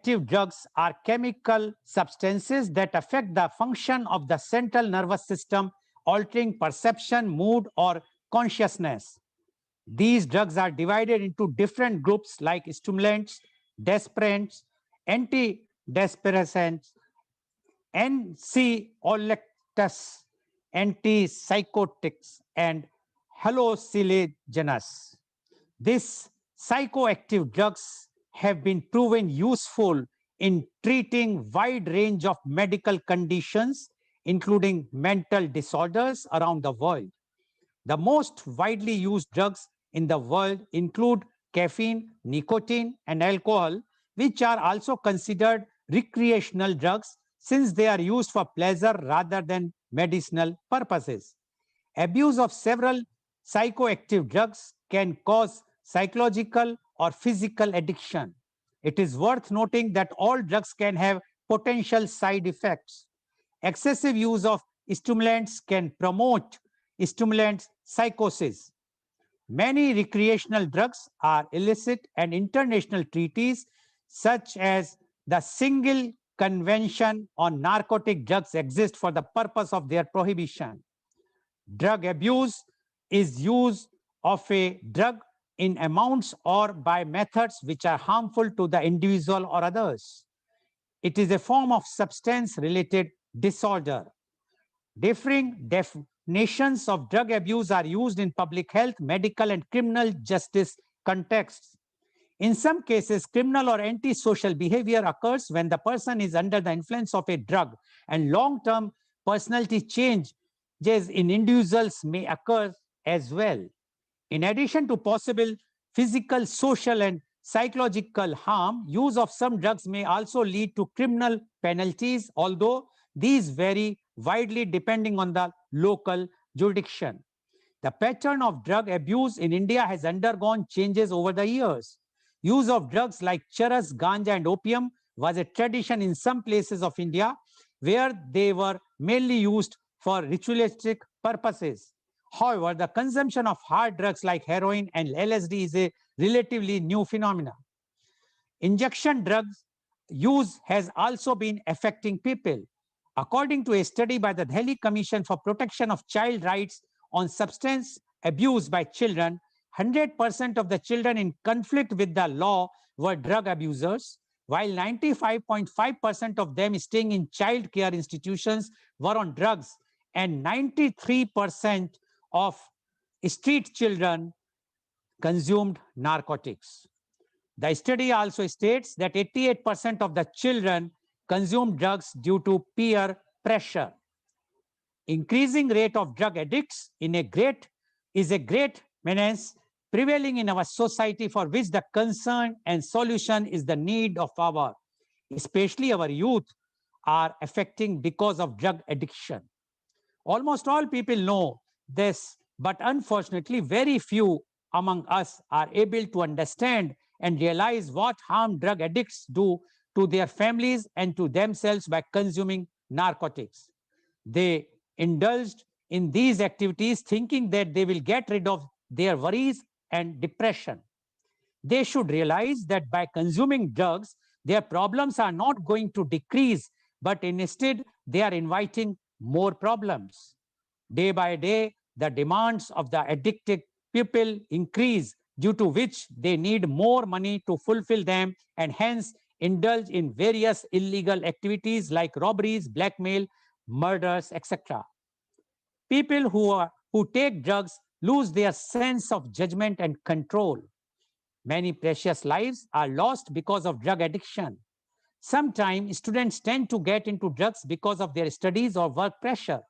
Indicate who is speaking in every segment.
Speaker 1: psychoactive drugs are chemical substances that affect the function of the central nervous system, altering perception, mood, or consciousness. These drugs are divided into different groups like stimulants, depressants, antidepressants, anxiolytics, antipsychotics, and hallucinogens. These psychoactive drugs have been proven useful in treating wide range of medical conditions, including mental disorders around the world. The most widely used drugs in the world include caffeine, nicotine, and alcohol, which are also considered recreational drugs since they are used for pleasure rather than medicinal purposes. Abuse of several psychoactive drugs can cause psychological or physical addiction. It is worth noting that all drugs can have potential side effects. Excessive use of stimulants can promote stimulant psychosis. Many recreational drugs are illicit, and international treaties such as the Single Convention on Narcotic Drugs exist for the purpose of their prohibition. Drug abuse is use of a drug in amounts or by methods which are harmful to the individual or others. It is a form of substance-related disorder. Differing definitions of drug abuse are used in public health, medical, and criminal justice contexts. In some cases, criminal or antisocial behavior occurs when the person is under the influence of a drug, and long-term personality changes in individuals may occur as well. In addition to possible physical, social, and psychological harm, use of some drugs may also lead to criminal penalties, although these vary widely depending on the local jurisdiction. The pattern of drug abuse in India has undergone changes over the years. Use of drugs like charas, ganja, and opium was a tradition in some places of India where they were mainly used for ritualistic purposes. However, the consumption of hard drugs like heroin and LSD is a relatively new phenomenon. Injection drugs use has also been affecting people. According to a study by the Delhi Commission for Protection of Child Rights on substance abuse by children, 100% of the children in conflict with the law were drug abusers, while 95.5% of them staying in child care institutions were on drugs, and 93% of street children consumed narcotics. The study also states that 88% of the children consume drugs due to peer pressure. Increasing rate of drug addicts is a great menace prevailing in our society, for which the concern and solution is the need of especially our youth, are affecting because of drug addiction. Almost all people know this, but unfortunately, very few among us are able to understand and realize what harm drug addicts do to their families and to themselves by consuming narcotics. They indulged in these activities thinking that they will get rid of their worries and depression. They should realize that by consuming drugs, their problems are not going to decrease, but instead they are inviting more problems. Day by day, the demands of the addicted people increase, due to which they need more money to fulfill them and hence indulge in various illegal activities like robberies, blackmail, murders, etc. People who take drugs lose their sense of judgment and control. Many precious lives are lost because of drug addiction. Sometimes students tend to get into drugs because of their studies or work pressure.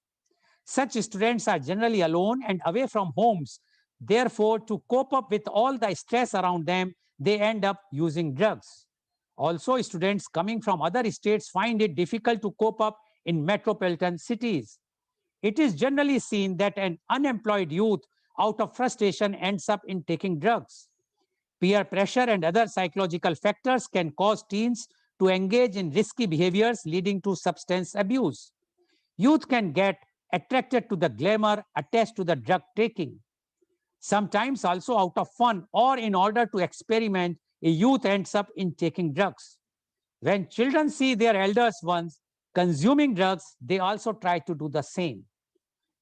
Speaker 1: Such students are generally alone and away from homes. Therefore, to cope up with all the stress around them, they end up using drugs. Also, students coming from other states find it difficult to cope up in metropolitan cities. It is generally seen that an unemployed youth, out of frustration, ends up in taking drugs. Peer pressure and other psychological factors can cause teens to engage in risky behaviors leading to substance abuse. Youth can get attracted to the glamour attached to the drug taking. Sometimes also out of fun or in order to experiment, a youth ends up in taking drugs. When children see their elders ones consuming drugs, they also try to do the same.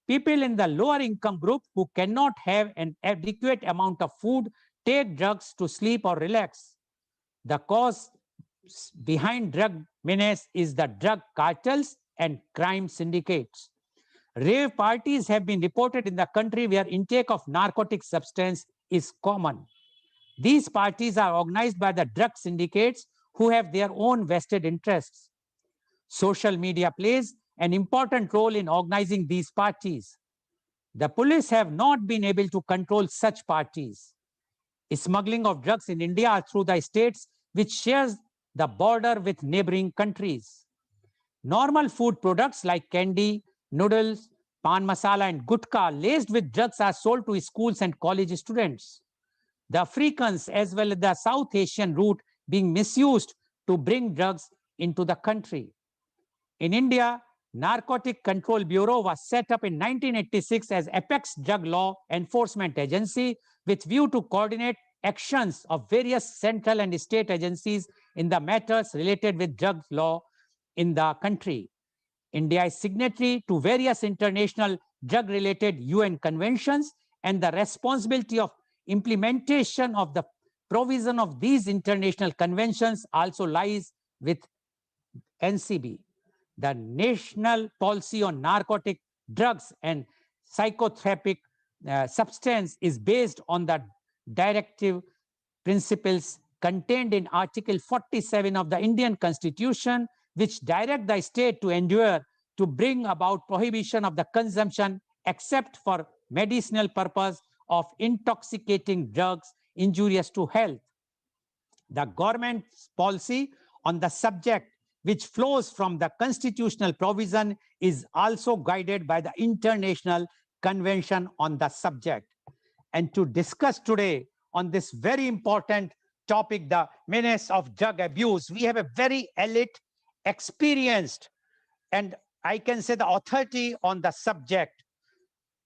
Speaker 1: People in the lower income group who cannot have an adequate amount of food take drugs to sleep or relax. The cause behind drug menace is the drug cartels and crime syndicates. Rave parties have been reported in the country where intake of narcotic substance is common. These parties are organized by the drug syndicates who have their own vested interests. Social media plays an important role in organizing these parties. The police have not been able to control such parties. Smuggling of drugs in India are through the states which shares the border with neighboring countries. Normal food products like candy, noodles, pan masala, and gutka laced with drugs are sold to schools and college students. The Africans as well as the South Asian route being misused to bring drugs into the country. In India, Narcotic Control Bureau was set up in 1986 as Apex Drug Law Enforcement Agency with view to coordinate actions of various central and state agencies in the matters related with drug law in the country. India is signatory to various international drug-related UN conventions, and the responsibility of implementation of the provision of these international conventions also lies with NCB. The national policy on narcotic drugs and psychotropic substance is based on the directive principles contained in Article 47 of the Indian Constitution, which direct the state to endure to bring about prohibition of the consumption except for medicinal purpose of intoxicating drugs injurious to health. The government's policy on the subject, which flows from the constitutional provision, is also guided by the International Convention on the subject. And to discuss today on this very important topic, the menace of drug abuse, we have a very elite, experienced, and I can say the authority on the subject.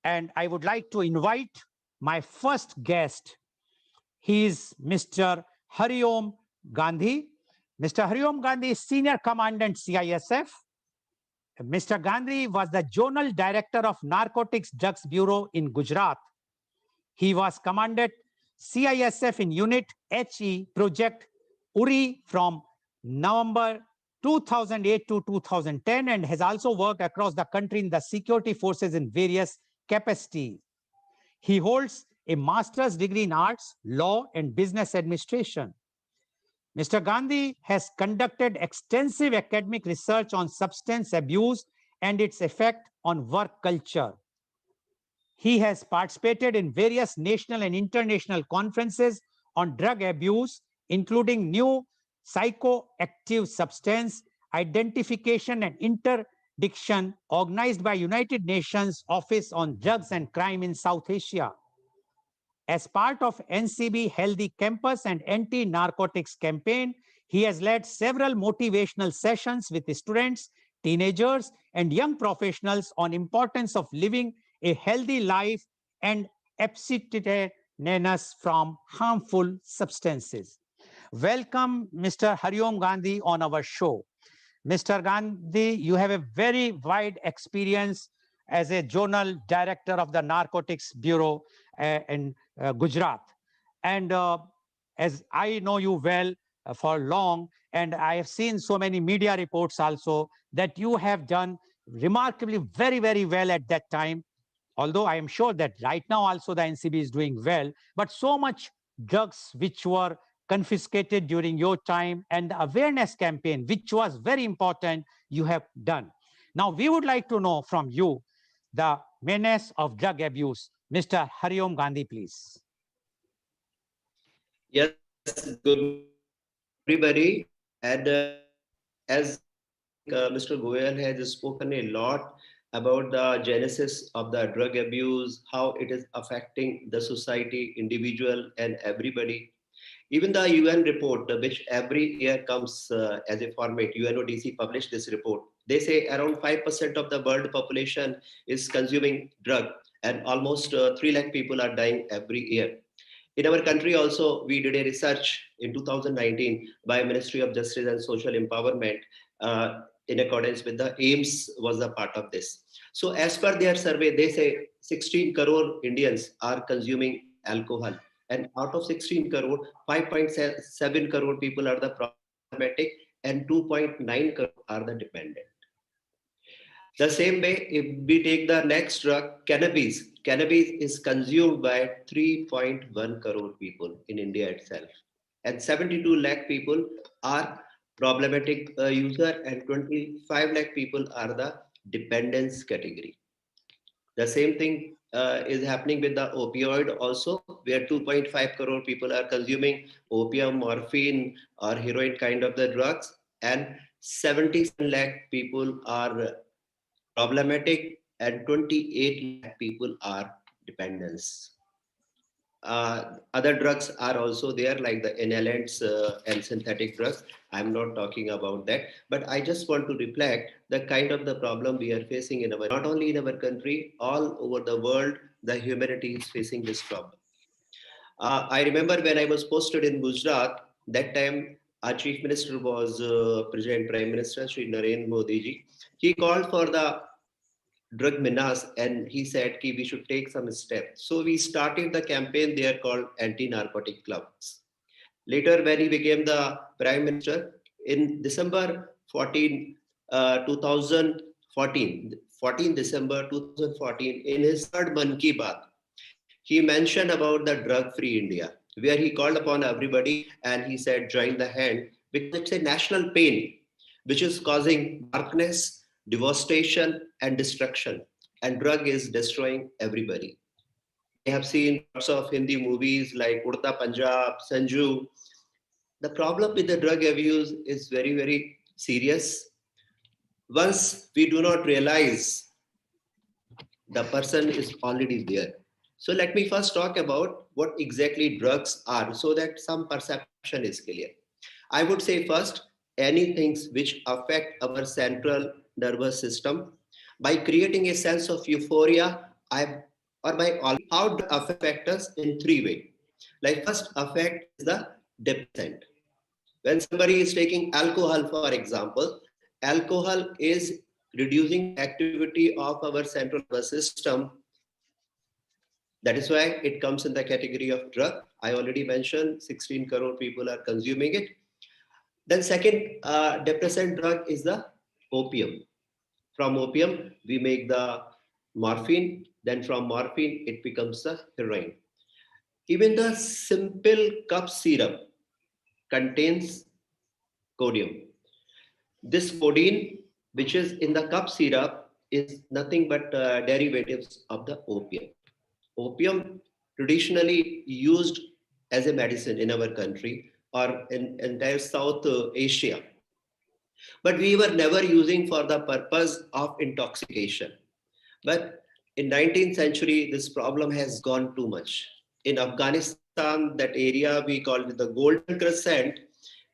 Speaker 1: And I would like to invite my first guest. He is Mr. Hariom Gandhi. Mr. Hariom Gandhi is Senior Commandant CISF. Mr. Gandhi was the Zonal Director of Narcotics Drugs Bureau in Gujarat. He was commanded CISF in Unit HE Project URI from November 2008 to 2010 and has also worked across the country in the security forces in various capacities. He holds a master's degree in arts, law, and business administration. Mr. Gandhi has conducted extensive academic research on substance abuse and its effect on work culture. He has participated in various national and international conferences on drug abuse, including new psychoactive substance identification and interdiction organized by United Nations Office on Drugs and Crime in South Asia. As part of NCB Healthy Campus and Anti-Narcotics campaign, he has led several motivational sessions with students, teenagers, and young professionals on importance of living a healthy life and abstinence from harmful substances. Welcome, Mr. Hariom Gandhi, on our show. Mr. Gandhi, you have a very wide experience as a zonal director of the Narcotics Bureau in Gujarat. And as I know you well for long, and I have seen so many media reports also that you have done remarkably very, very well at that time. Although I am sure that right now also the NCB is doing well, but so much drugs which were confiscated during your time and the awareness campaign, which was very important, you have done. Now, we would like to know from you the menace of drug abuse. Mr. Hariom Gandhi, please.
Speaker 2: Yes, good morning, everybody. And as Mr. Goel has spoken a lot about the genesis of the drug abuse, how it is affecting the society, individual, and everybody. Even the UN report, which every year comes as a format, UNODC published this report. They say around 5% of the world population is consuming drug, and almost 3 lakh people are dying every year. In our country also, we did a research in 2019 by Ministry of Justice and Social Empowerment, in accordance with the aims was a part of this. So as per their survey, they say 16 crore Indians are consuming alcohol, and out of 16 crore, 5.7 crore people are the problematic and 2.9 crore are the dependent. The same way, if we take the next drug, cannabis is consumed by 3.1 crore people in India itself. And 72 lakh people are problematic user, and 25 lakh people are the dependence category. The same thing is happening with the opioid also, where 2.5 crore people are consuming opium, morphine, or heroin kind of the drugs, and 77 lakh people are problematic, and 28 lakh people are dependents. Other drugs are also there, like the inhalants and synthetic drugs. I'm not talking about that, but I just want to reflect the kind of the problem we are facing in our, not only in our country, all over the world, the humanity is facing this problem. I remember when I was posted in Gujarat, that time our chief minister was President Prime Minister Shri Narendra Modi ji. He called for the drug menace, and he said we should take some steps. So we started the campaign there called anti-narcotic clubs. Later, when he became the prime minister in December 14, 2014, 14 December 2014, in his third Man Ki Baat, he mentioned about the drug-free India, where he called upon everybody and he said, join the hand, because it's a national pain which is causing darkness, devastation, and destruction. And drug is destroying everybody. We have seen lots of Hindi movies like Urta Punjab, Sanju. The problem with the drug abuse is very, very serious. Once we do not realize, the person is already there. So let me first talk about what exactly drugs are, so that some perception is clear. I would say first, any things which affect our central nervous system by creating a sense of euphoria, or by all, how drug affect us in three ways. Like first effect is the depressant. When somebody is taking alcohol, for example, alcohol is reducing the activity of our central nervous system. That is why it comes in the category of drug. I already mentioned 16 crore people are consuming it. Then second depressant drug is the opium. From opium, we make the morphine. Then from morphine, it becomes the heroin. Even the simple cup syrup contains codeine. This codeine, which is in the cup syrup, is nothing but derivatives of the opium. Opium traditionally used as a medicine in our country or in entire South Asia, but we were never using for the purpose of intoxication. But in 19th century, this problem has gone too much. In Afghanistan, that area we call it the Golden Crescent,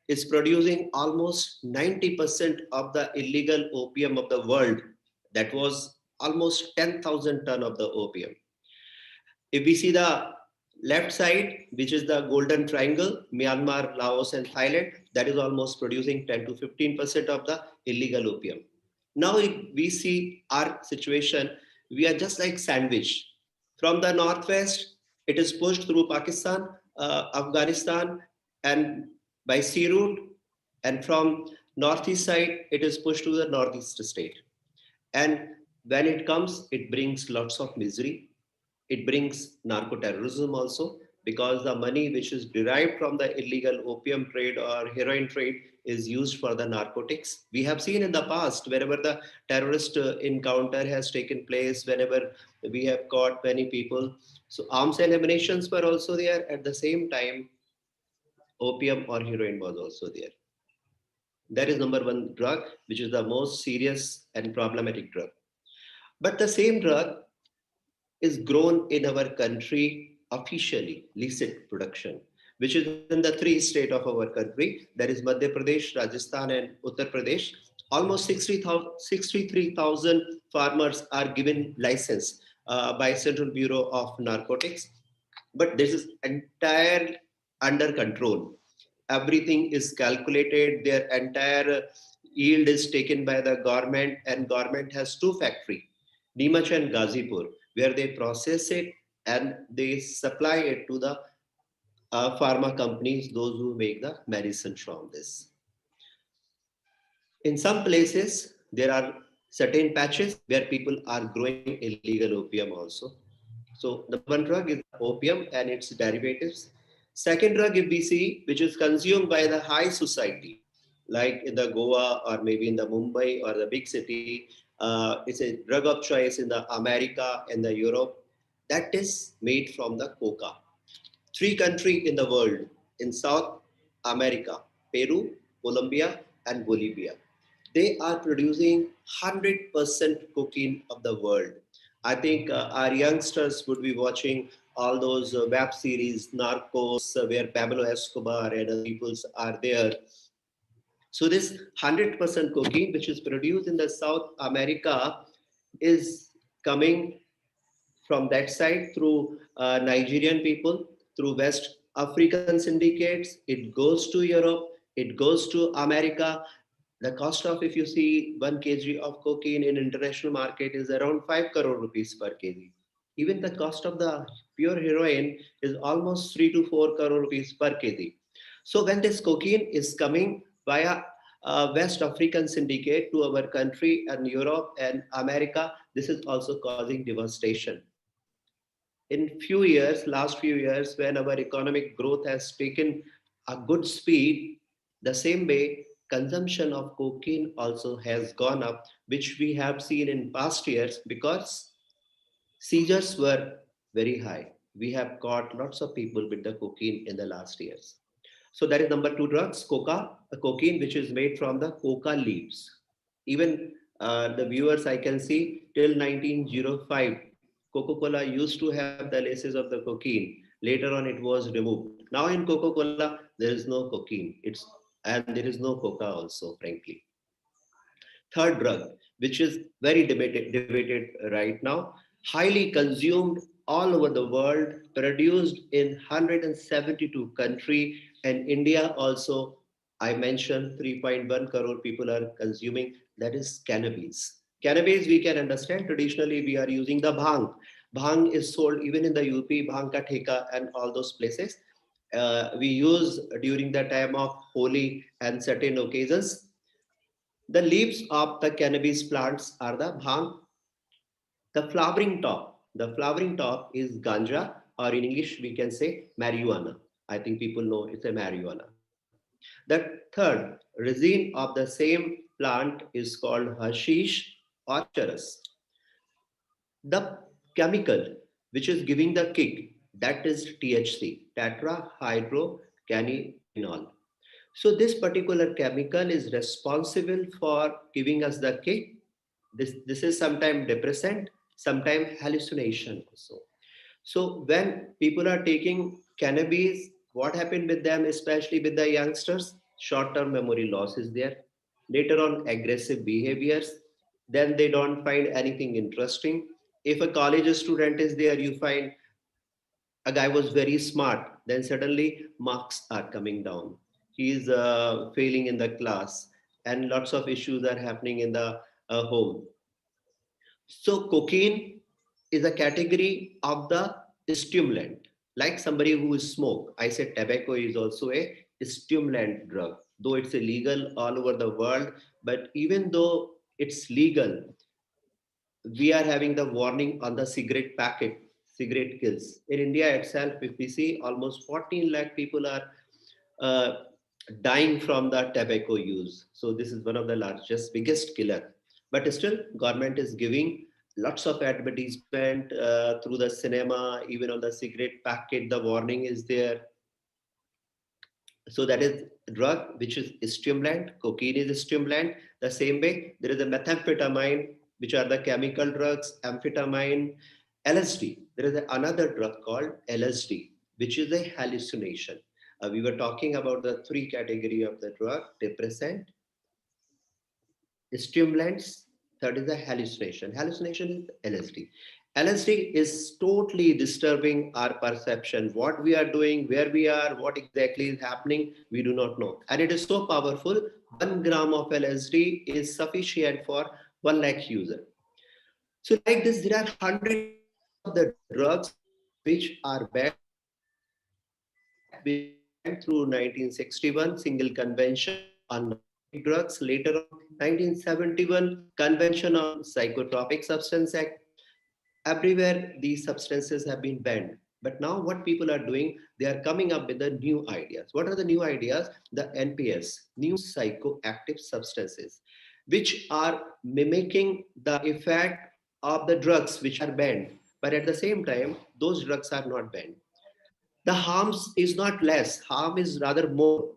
Speaker 2: is producing almost 90% of the illegal opium of the world. That was almost 10,000 ton of the opium. If we see the left side, which is the golden triangle, Myanmar, Laos, and Thailand, that is almost producing 10 to 15% of the illegal opium. Now, if we see our situation, we are just like sandwich. From the northwest, it is pushed through Pakistan, Afghanistan, and by sea route, and from northeast side, it is pushed to the northeast state. And when it comes, it brings lots of misery. It brings narco terrorism also, because the money which is derived from the illegal opium trade or heroin trade is used for the narcotics. We have seen in the past, wherever the terrorist encounter has taken place, whenever we have caught many people. So arms and ammunitions were also there. At the same time, opium or heroin was also there. That is number one drug, which is the most serious and problematic drug. But the same drug is grown in our country officially, licit production, which is in the three states of our country, that is Madhya Pradesh, Rajasthan, and Uttar Pradesh. Almost 63,000 farmers are given license by Central Bureau of Narcotics. But this is entire under control. Everything is calculated. Their entire yield is taken by the government, and government has two factory, Nimach and Gazipur, where they process it and they supply it to the pharma companies, those who make the medicine from this. In some places, there are certain patches where people are growing illegal opium also. So number one drug is the opium and its derivatives. Second drug, if we see, which is consumed by the high society, like in the Goa or maybe in the Mumbai or the big city, it's a drug of choice in the America and the Europe. That is made from the coca. Three countries in the world in South America, Peru, Colombia, and Bolivia. They are producing 100% cocaine of the world. I think our youngsters would be watching all those web series, Narcos, where Pablo Escobar and other peoples are there. So this 100% cocaine, which is produced in the South America, is coming from that side through Nigerian people, through West African syndicates. It goes to Europe, it goes to America. The cost of, if you see 1 kg of cocaine in international market is around 5 crore rupees per kg. Even the cost of the pure heroin is almost 3 to 4 crore rupees per kg. So when this cocaine is coming via West African syndicate to our country and Europe and America, this is also causing devastation. In few years, last few years, when our economic growth has taken a good speed, the same way consumption of cocaine also has gone up, which we have seen in past years because seizures were very high. We have caught lots of people with the cocaine in the last years. So that is number two drugs, coca, a cocaine which is made from the coca leaves. Even the viewers I can see till 1905, Coca-Cola used to have the laces of the cocaine. Later on, it was removed. Now in Coca-Cola, there is no cocaine. And there is no coca also, frankly. Third drug, which is very debated right now, highly consumed all over the world, produced in 172 countries, and India also, I mentioned 3.1 crore people are consuming, that is cannabis. Cannabis, we can understand, traditionally we are using the bhang. Bhang is sold even in the UP, bhang ka theka and all those places. We use during the time of Holi and certain occasions. The leaves of the cannabis plants are the bhang. The flowering top is ganja, or in English we can say marijuana. I think people know it's a marijuana. The third resin of the same plant is called hashish or charas. The chemical which is giving the kick, that is THC, tetrahydrocannabinol. So this particular chemical is responsible for giving us the kick. This is sometimes depressant, sometimes hallucination also. So when people are taking cannabis, what happened with them, especially with the youngsters? Short-term memory loss is there. Later on, aggressive behaviors. Then they don't find anything interesting. If a college student is there, you find a guy was very smart, then suddenly marks are coming down. He is failing in the class, and lots of issues are happening in the home. So cocaine is a category of the stimulant. Like somebody who smoke, I said tobacco is also a stimulant drug. Though it's illegal all over the world, but even though it's legal, we are having the warning on the cigarette packet, cigarette kills. In India itself, if we see, almost 14 lakh people are uh, dying from the tobacco use. So this is one of the largest, biggest killer. But still, government is giving lots of advertisement through the cinema, even on the cigarette packet, the warning is there. So that is drug which is stimulant. Cocaine is stimulant. The same way there is a methamphetamine, which are the chemical drugs, amphetamine, LSD. There is another drug called LSD, which is a hallucination. We were talking about the three category of the drug: depressant, stimulants. Third is the hallucination. Hallucination is LSD. LSD is totally disturbing our perception. What we are doing, where we are, what exactly is happening, we do not know. And it is so powerful. 1 gram of LSD is sufficient for 1 lakh user. So like this, there are hundreds of the drugs which are banned in India, which were banned through 1961 single convention on narcotic drugs. Later on, 1971 Convention on Psychotropic Substance Act. Everywhere these substances have been banned. But now what people are doing, they are coming up with the new ideas. What are the new ideas? The NPS, new psychoactive substances, which are mimicking the effect of the drugs which are banned. But at the same time, those drugs are not banned. The harms is not less, harm is rather more.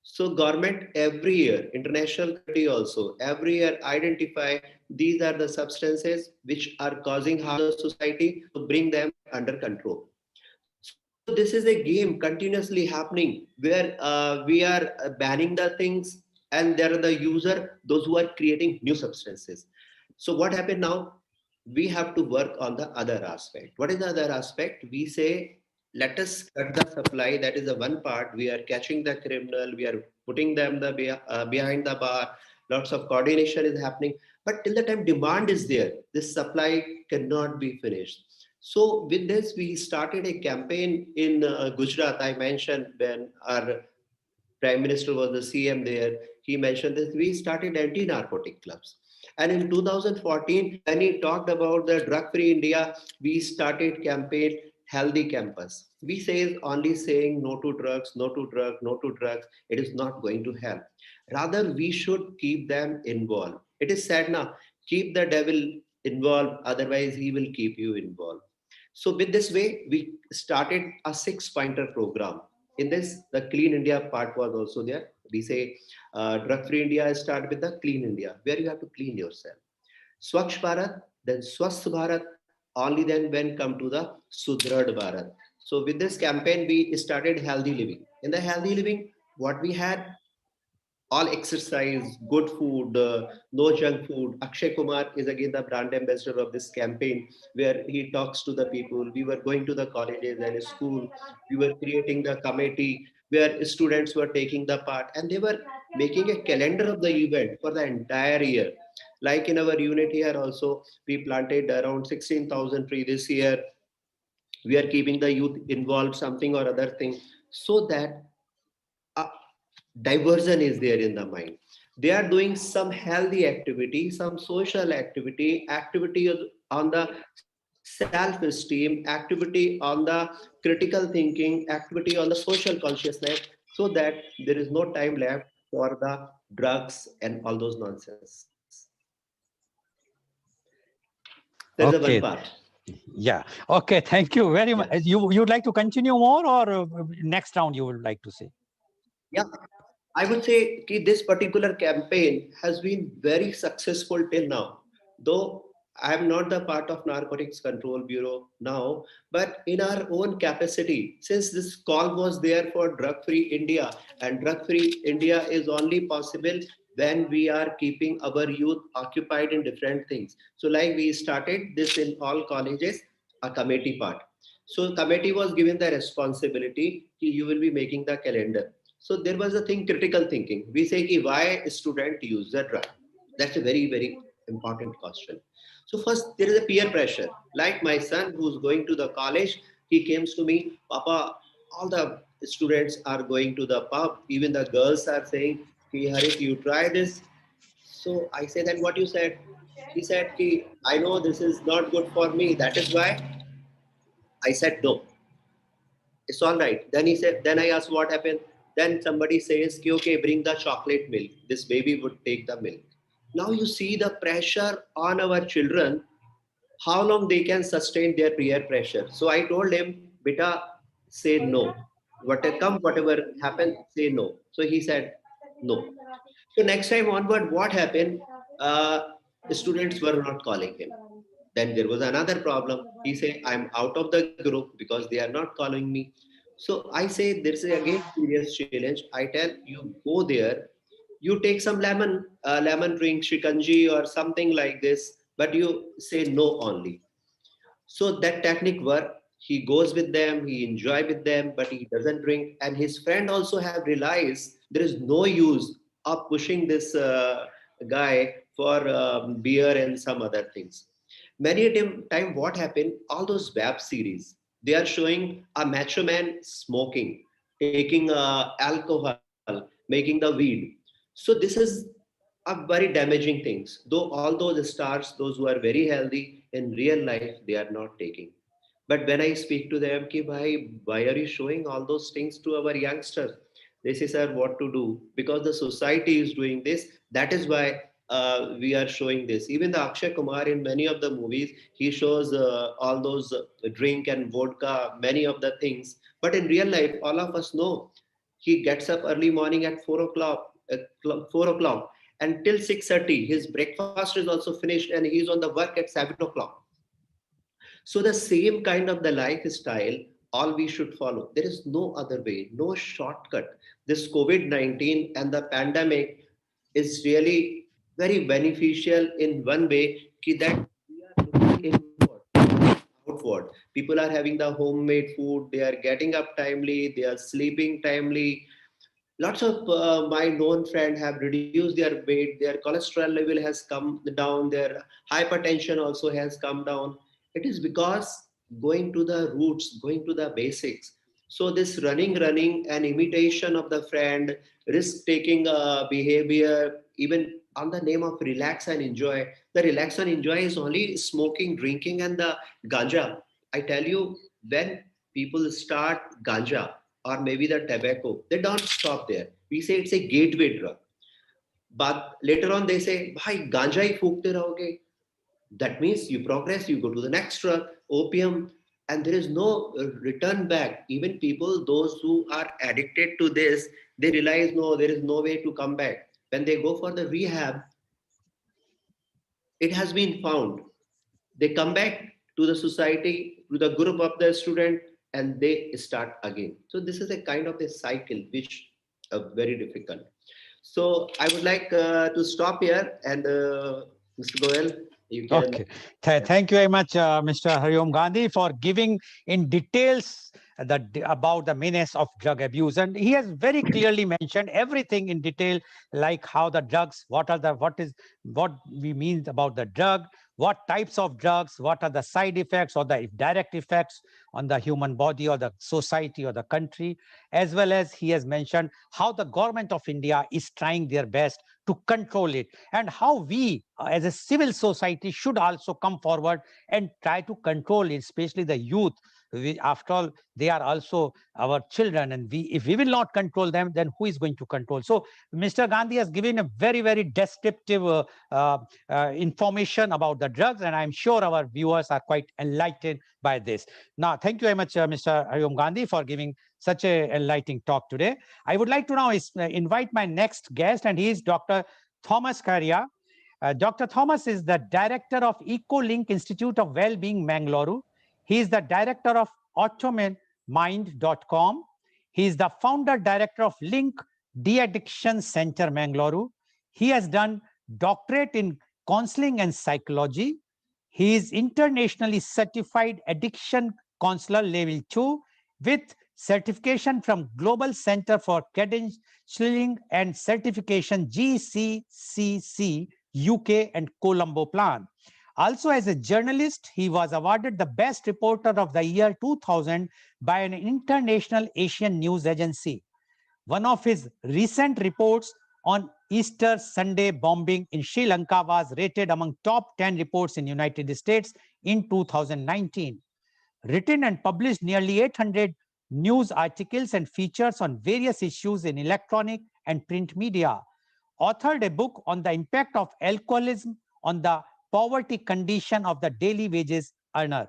Speaker 2: So government every year, international community also, every year identify these are the substances which are causing harm to the society, to bring them under control. So this is a game continuously happening where we are banning the things, and there are the user, those who are creating new substances. So what happened now? We have to work on the other aspect. What is the other aspect? We say, let us cut the supply. That is the one part. We are catching the criminal. We are putting them behind the bar. Lots of coordination is happening. But till the time demand is there, this supply cannot be finished. So with this, we started a campaign in Gujarat. I mentioned when our Prime Minister was the CM there. He mentioned that we started anti-narcotic clubs. And in 2014, when he talked about the drug-free India, we started campaign Healthy Campus. We say only saying no to drugs, no to drugs, no to drugs. It is not going to help. Rather, we should keep them involved. It is said now, keep the devil involved, otherwise he will keep you involved. So with this way, we started a 6 pointer program. In this, the Clean India part was also there. We say drug-free India start with the Clean India, where you have to clean yourself. Swachh Bharat, then Swasth Bharat, only then when come to the Sudhrad Bharat. So with this campaign, we started healthy living. In the healthy living, what we had, all exercise, good food, no junk food. Akshay Kumar is again the brand ambassador of this campaign where he talks to the people. We were going to the colleges and school. We were creating the committee where students were taking the part, and they were making a calendar of the event for the entire year. Like in our unit here also, we planted around 16,000 trees this year. We are keeping the youth involved, something or other thing, so that a diversion is there in the mind. They are doing some healthy activity, some social activity, activity on the self-esteem, activity on the critical thinking, activity on the social consciousness, so that there is no time left for the drugs and all those nonsense. There's a one
Speaker 1: Okay.
Speaker 2: part.
Speaker 1: Yeah. Okay. Thank you very
Speaker 2: Yeah.
Speaker 1: much. You'd like to continue more, or next round you would like to say?
Speaker 2: Yeah. I would say that this particular campaign has been very successful till now. Though I am not the part of Narcotics Control Bureau now, but in our own capacity, since this call was there for drug-free India, and drug-free India is only possible when we are keeping our youth occupied in different things. So, like we started this in all colleges, a committee part. So, committee was given the responsibility. You will be making the calendar. So there was a thing, critical thinking. We say ki why a student use the drug. That's a very, very important question. So first there is a peer pressure. Like my son who's going to the college, he comes to me, Papa, all the students are going to the pub. Even the girls are saying, ki Harit, you try this. So I say, then what you said? He said, ki, I know this is not good for me. That is why I said no, it's all right. Then he said, then I asked what happened. Then somebody says, okay, bring the chocolate milk. This baby would take the milk. Now you see the pressure on our children, how long they can sustain their peer pressure. So I told him, beta, say no. Whatever come, whatever happen, say no. So he said no. So next time onward, what happened? Students were not calling him. Then there was another problem. He said, I'm out of the group because they are not calling me. So I say, there's again serious challenge. I tell you, go there, you take some lemon drink, shikanji or something like this, but you say no only. So that technique work. He goes with them, he enjoy with them, but he doesn't drink. And his friend also have realized there is no use of pushing this guy for beer and some other things. Many a time, what happened? All those web series they are showing a macho man smoking, taking alcohol, making the weed. So this is are very damaging things. Though all those stars, those who are very healthy in real life, they are not taking. But when I speak to them, ki bhai, why are you showing all those things to our youngsters? They say, sir, what to do? Because the society is doing this. That is why we are showing this. Even the Akshay Kumar in many of the movies, he shows all those drink and vodka, many of the things. But in real life, all of us know he gets up early morning at 4 o'clock, 4 o'clock, and till 6:30, his breakfast is also finished, and he's on the work at 7 o'clock. So the same kind of the lifestyle, all we should follow. There is no other way, no shortcut. This COVID-19 and the pandemic is really very beneficial in one way that we are looking inward, outward. People are having the homemade food, they are getting up timely, they are sleeping timely. Lots of my known friends have reduced their weight, their cholesterol level has come down, their hypertension also has come down. It is because going to the roots, going to the basics. So this running and imitation of the friend, risk taking behavior, even on the name of relax and enjoy. The relax and enjoy is only smoking, drinking, and the ganja. I tell you, when people start ganja or maybe the tobacco, they don't stop there. We say it's a gateway drug, but later on they say bhai ganja hi फूकते रहोगे. That means you progress, you go to the next drug, opium, and there is no return back. Even people those who are addicted to this, they realize no, there is no way to come back. When they go for the rehab, it has been found they come back to the society, to the group of the student, and they start again. So this is a kind of a cycle which very difficult. So I would like to stop here, and Mr. Goel, you can.
Speaker 1: Okay. Thank you very much, Mr. Hariom Gandhi, for giving in details about the menace of drug abuse. And he has very clearly mentioned everything in detail, like how the drugs, what we mean about the drug, what types of drugs, what are the side effects or the direct effects on the human body or the society or the country, as well as he has mentioned how the government of India is trying their best to control it, and how we as a civil society should also come forward and try to control it, especially the youth. After all, they are also our children, and if we will not control them, then who is going to control? So Mr. Gandhi has given a very descriptive uh, information about the drugs, and I'm sure our viewers are quite enlightened by this. Now, thank you very much, Mr. Ayom Gandhi, for giving such a enlightening talk today. I would like to now invite my next guest, and he is Dr. Thomas Karia. Dr. Thomas is the director of EcoLink Institute of Wellbeing, Mangalore. He is the director of AutoMind.com. He is the founder director of Link De-Addiction Center, Mangalore. He has done doctorate in counseling and psychology. He is internationally certified addiction counselor level 2 with certification from Global Center for Credentialing and Certification GCCC UK and Colombo Plan. Also, as a journalist, he was awarded the Best Reporter of the Year 2000 by an international Asian news agency. One of his recent reports on Easter Sunday bombing in Sri Lanka was rated among top 10 reports in United States in 2019. Written and published nearly 800 news articles and features on various issues in electronic and print media. Authored a book on the impact of alcoholism on the poverty condition of the daily wages earner.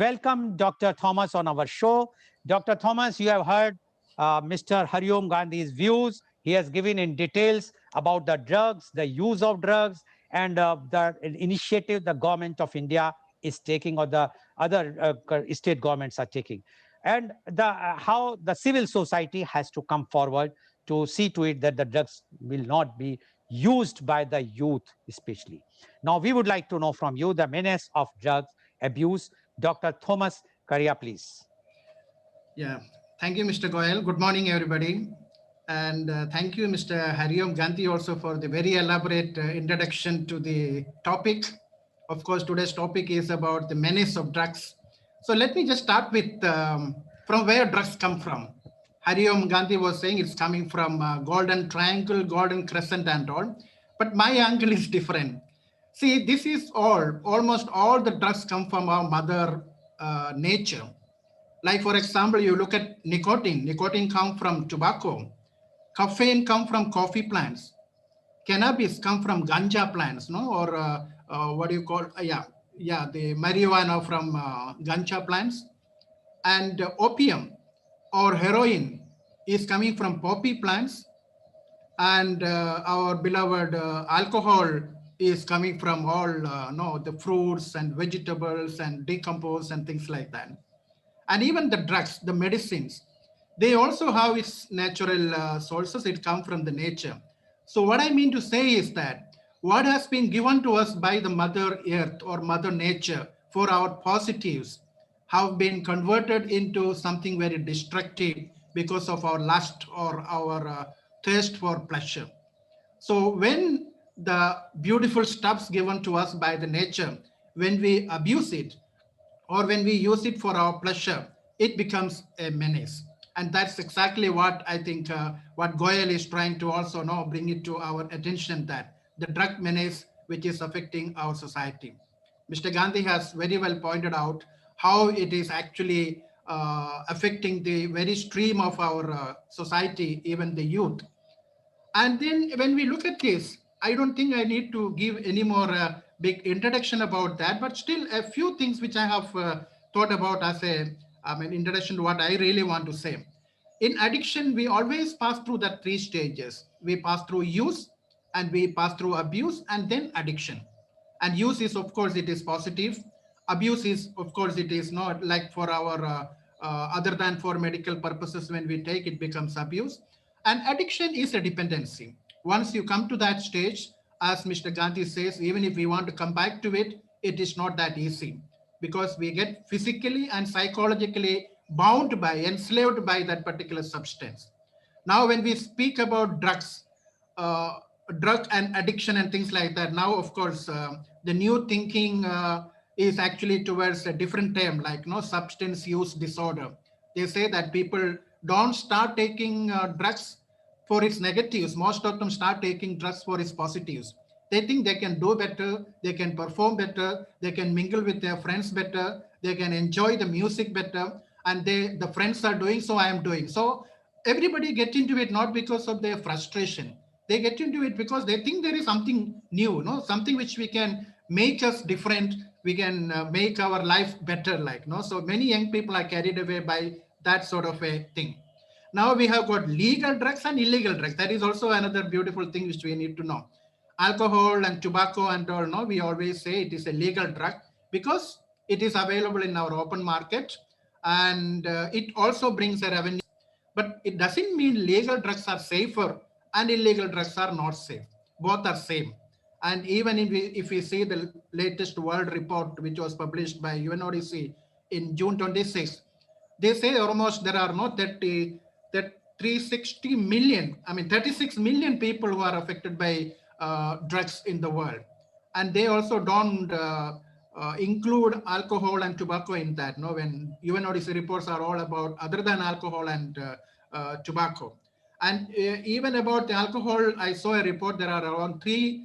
Speaker 1: Welcome, Dr. Thomas, on our show. Dr. Thomas, you have heard Mr. Hariom Gandhi's views. He has given in details about the drugs, the use of drugs, and the initiative the government of India is taking, or the other state governments are taking, and how the civil society has to come forward to see to it that the drugs will not be used by the youth especially. Now, we would like to know from you the menace of drugs abuse. Dr. Thomas Karia, please.
Speaker 3: Yeah, thank you, Mr. Goel. Good morning, everybody. And thank you, Mr. Hariom Gandhi, also for the very elaborate introduction to the topic. Of course, today's topic is about the menace of drugs. So let me just start with from where drugs come from. Hariom Gandhi was saying it's coming from Golden Triangle, Golden Crescent, and all. But my angle is different. See, this is almost all the drugs come from our mother nature. Like for example, you look at nicotine. Nicotine come from tobacco. Caffeine come from coffee plants. Cannabis come from ganja plants, no? Or what do you call? Yeah, the marijuana from ganja plants. And opium or heroin is coming from poppy plants. And our beloved alcohol is coming from all no the fruits and vegetables and decompose and things like that. And even the drugs, the medicines, they also have its natural sources. It comes from the nature. So what I mean to say is that what has been given to us by the mother earth or mother nature for our positives have been converted into something very destructive because of our lust or our thirst for pleasure. So when the beautiful stuffs given to us by the nature, when we abuse it, or when we use it for our pleasure, it becomes a menace. And that's exactly what I think what Goel is trying to also now bring it to our attention, that the drug menace which is affecting our society. Mr. Gandhi has very well pointed out how it is actually affecting the very stream of our society, even the youth. And then when we look at this, I don't think I need to give any more big introduction about that, but still a few things which I have thought about as an introduction to what I really want to say. In addiction, we always pass through the three stages. We pass through use, and we pass through abuse, and then addiction. And use is, of course, it is positive. Abuse is, of course, it is not like for our other than for medical purposes. When we take it, becomes abuse. And addiction is a dependency. Once you come to that stage, as Mr. Gandhi says, even if we want to come back to it, it is not that easy, because we get physically and psychologically bound by, enslaved by that particular substance. Now, when we speak about drugs, uh, drug and addiction and things like that, now, of course, the new thinking is actually towards a different term, like no substance use disorder. They say that people don't start taking drugs for its negatives. Most of them start taking drugs for its positives. They think they can do better, they can perform better, they can mingle with their friends better, they can enjoy the music better, and the friends are doing, so I am doing. So everybody get into it not because of their frustration. They get into it because they think there is something new, no, something which we can make us different. We can make our life better, like no. So many young people are carried away by that sort of a thing. Now we have got legal drugs and illegal drugs. That is also another beautiful thing which we need to know. Alcohol and tobacco and all, no, we always say it is a legal drug because it is available in our open market, and it also brings a revenue. But it doesn't mean legal drugs are safer and illegal drugs are not safe. Both are same. And even if we see the latest world report, which was published by UNODC in June 26, they say almost there are not 30, that 360 million, I mean 36 million people who are affected by drugs in the world. And they also don't include alcohol and tobacco in that. No, when UNODC reports are all about other than alcohol and tobacco. And even about the alcohol, I saw a report there are around 3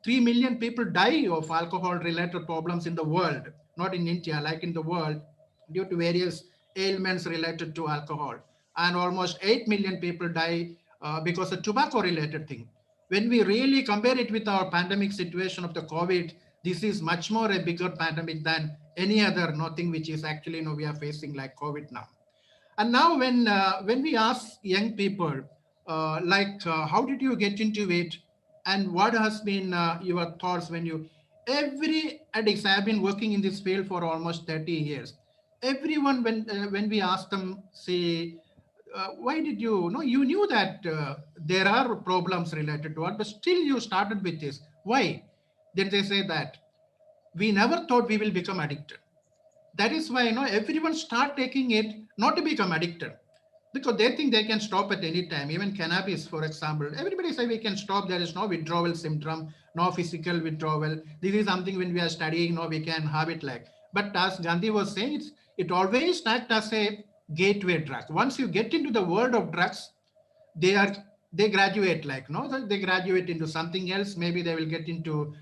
Speaker 3: million people die of alcohol related problems in the world, not in India, like in the world, due to various ailments related to alcohol. And almost 8 million people die because of tobacco related thing. When we really compare it with our pandemic situation of the COVID, this is much more a bigger pandemic than any other nothing which is actually we are facing like COVID now. And now when we ask young people, how did you get into it, and what has been your thoughts when you every addicts? I have been working in this field for almost 30 years. Everyone when we ask them, say, why did you know you knew that there are problems related to it, but still you started with this? Why? Then they say that we never thought we will become addicted. That is why everyone start taking it, not to become addicted, because they think they can stop at any time. Even cannabis, for example, everybody say we can stop, there is no withdrawal symptom, no physical withdrawal. This is something when we are studying, no, we can have it like. But as Gandhi was saying, it always act as a gateway drug. Once you get into the world of drugs, they are they graduate, like, no, they graduate into something else. Maybe they will get into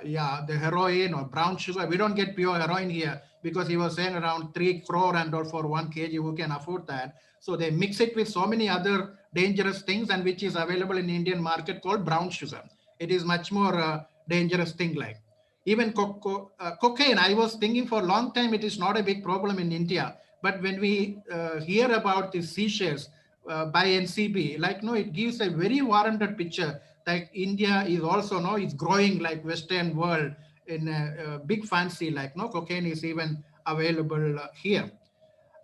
Speaker 3: yeah, the heroin or brown sugar. We don't get pure heroin here, because he was saying around 3 crore and or for 1 kg, who can afford that? So they mix it with so many other dangerous things, and which is available in Indian market, called brown sugar. It is much more dangerous thing, like even cocaine. I was thinking for a long time it is not a big problem in India, but when we hear about the seizures by NCB, like, no, it gives a very warranted picture. Like India is also, no, it's growing like Western world in a big fancy, like, no, cocaine is even available here.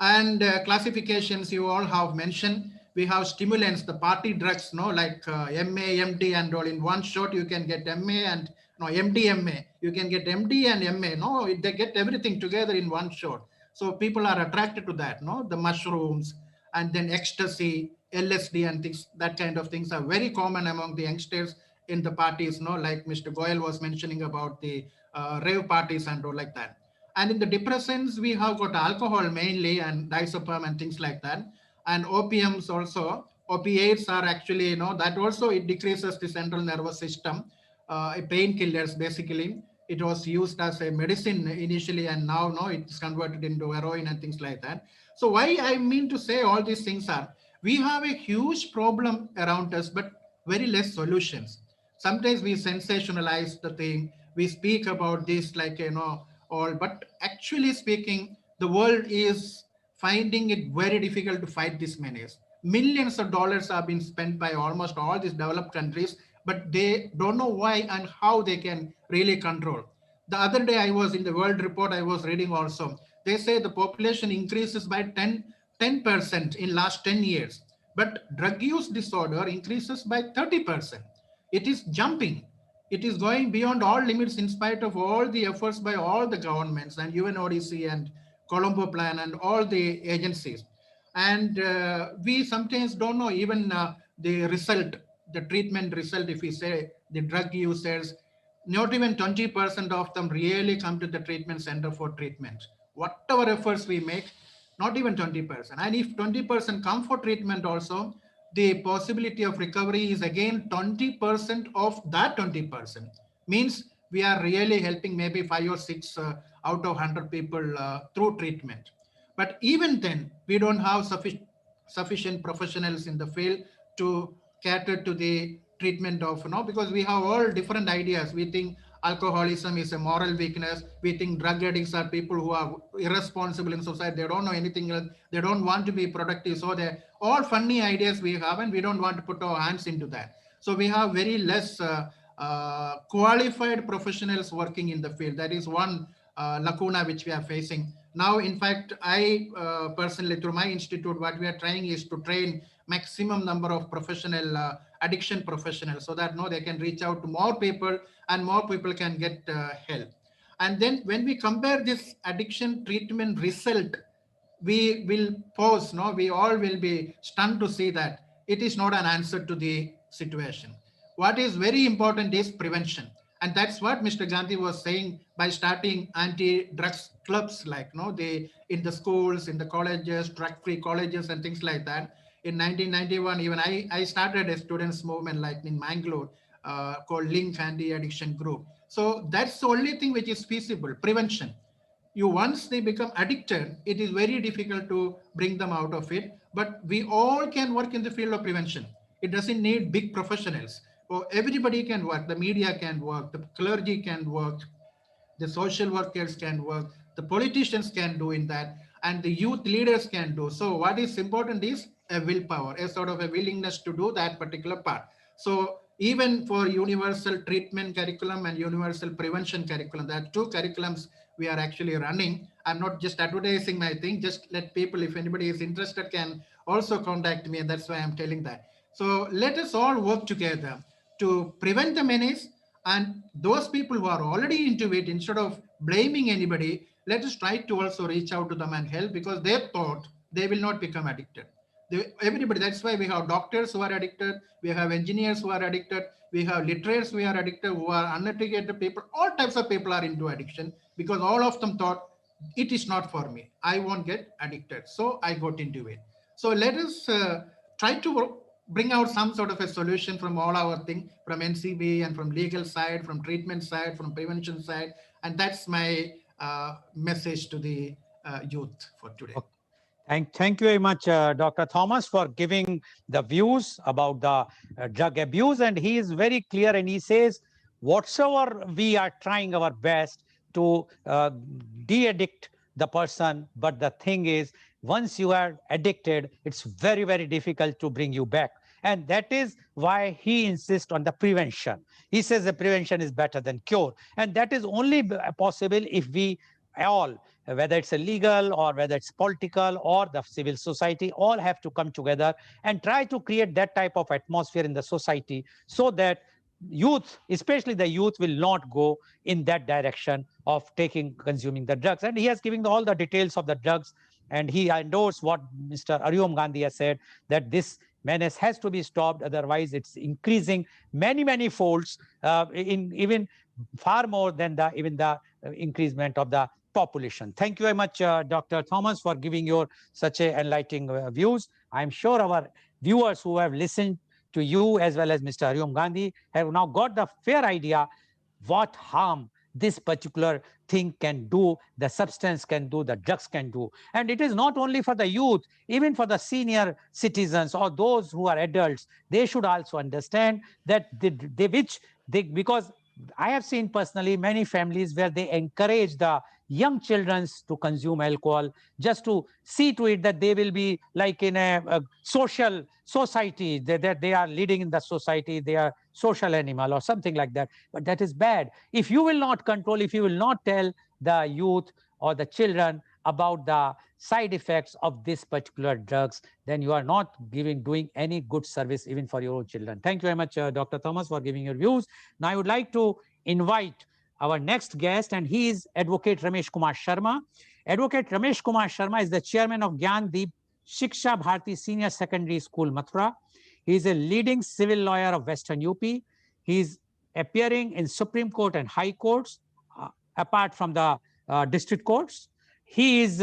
Speaker 3: And classifications you all have mentioned. We have stimulants, the party drugs, no, like MA, MD, and all. In one shot you can get MA and no, MDMA. You can get MD and MA. No, they get everything together in one shot. So people are attracted to that. No, the mushrooms, and then ecstasy, LSD, and things. That kind of things are very common among the youngsters in the parties. No, like Mr. Goel was mentioning about the rave parties and all like that. And in the depressants, we have got alcohol mainly, and diazepam and things like that. And opiums also. Opiates are actually, that also it decreases the central nervous system. Painkillers, basically. It was used as a medicine initially, and now, no, it's converted into heroin and things like that. So why I mean to say all these things are, we have a huge problem around us, but very less solutions. Sometimes we sensationalize the thing. We speak about this like, all, but actually speaking, the world is finding it very difficult to fight this menace. Millions of dollars have been spent by almost all these developed countries, but they don't know why and how they can really control. The other day I was in the World Report, I was reading also. They say the population increases by 10% in last 10 years, but drug use disorder increases by 30%. It is jumping. It is going beyond all limits in spite of all the efforts by all the governments and UNODC and Colombo Plan and all the agencies. And we sometimes don't know even the result, the treatment result. If we say the drug users, not even 20% of them really come to the treatment center for treatment. Whatever efforts we make, not even 20%. And if 20% come for treatment also, the possibility of recovery is again 20% of that 20%. Means we are really helping maybe 5 or 6 out of 100 people through treatment. But even then, we don't have sufficient professionals in the field to cater to the treatment of, because we have all different ideas. We think alcoholism is a moral weakness. We think drug addicts are people who are irresponsible in society. They don't know anything else. They don't want to be productive. So they're all funny ideas we have, and we don't want to put our hands into that. So we have very less qualified professionals working in the field. That is one lacuna which we are facing. Now, in fact, I personally, through my institute, what we are trying is to train maximum number of professional addiction professionals, so that, no, they can reach out to more people and more people can get help. And then when we compare this addiction treatment result, we will pause, no, we all will be stunned to see that it is not an answer to the situation. What is very important is prevention. And that's what Mr. Gandhi was saying by starting anti-drugs clubs, like, no, they in the schools, in the colleges, drug-free colleges and things like that. In 1991, even I started a students movement like in Mangalore, called Link Anti-Addiction Group. So that's the only thing which is feasible, prevention. You, once they become addicted, it is very difficult to bring them out of it. But we all can work in the field of prevention. It doesn't need big professionals. So everybody can work. The media can work, the clergy can work, the social workers can work, the politicians can do in that, and the youth leaders can do. So what is important is a willpower, a sort of a willingness to do that particular part. So even for universal treatment curriculum and universal prevention curriculum, there are two curriculums we are actually running. I'm not just advertising my thing, just let people, if anybody is interested, can also contact me, and that's why I'm telling that. So let us all work together to prevent the menace, and those people who are already into it, instead of blaming anybody, let us try to also reach out to them and help, because they thought they will not become addicted. Everybody, that's why we have doctors who are addicted, we have engineers who are addicted, we have literates who are addicted, who are uneducated people, all types of people are into addiction, because all of them thought it is not for me, I won't get addicted, so I got into it. So let us try to bring out some sort of a solution from all our thing, from NCB and from legal side, from treatment side, from prevention side. And that's my message to the youth for today.
Speaker 1: Okay. Thank you very much, Dr. Thomas, for giving the views about the drug abuse. And he is very clear and he says, whatsoever we are trying our best to de-addict the person. But the thing is, once you are addicted, it's very, very difficult to bring you back. And that is why he insists on the prevention. He says the prevention is better than cure. And that is only possible if we all, whether it's a legal or whether it's political or the civil society, all have to come together and try to create that type of atmosphere in the society so that youth, especially the youth, will not go in that direction of consuming the drugs. And he has given all the details of the drugs, and he endorsed what Mr. Aryom Gandhi has said, that this menace has to be stopped, otherwise it's increasing many folds, in even far more than even the increasement of the population. Thank you very much, Dr. Thomas, for giving your such a enlightening views. I'm sure our viewers who have listened to you as well as Mr. Aryom Gandhi have now got the fair idea what harm this particular thing can do, the substance can do, the drugs can do. And it is not only for the youth, even for the senior citizens or those who are adults, they should also understand that because I have seen personally many families where they encourage the young children to consume alcohol just to see to it that they will be like in a social society, that they are leading in the society, they are social animal or something like that. But that is bad. If you will not control, if you will not tell the youth or the children about the side effects of this particular drugs, then you are not doing any good service even for your own children. Thank you very much, Dr. Thomas, for giving your views. Now I would like to invite our next guest, and he is Advocate Ramesh Kumar Sharma. Advocate Ramesh Kumar Sharma is the chairman of Gyan Deep Shiksha Bharati Senior Secondary School, Mathura. He is a leading civil lawyer of Western UP. He is appearing in Supreme Court and High Courts, apart from the district courts. He is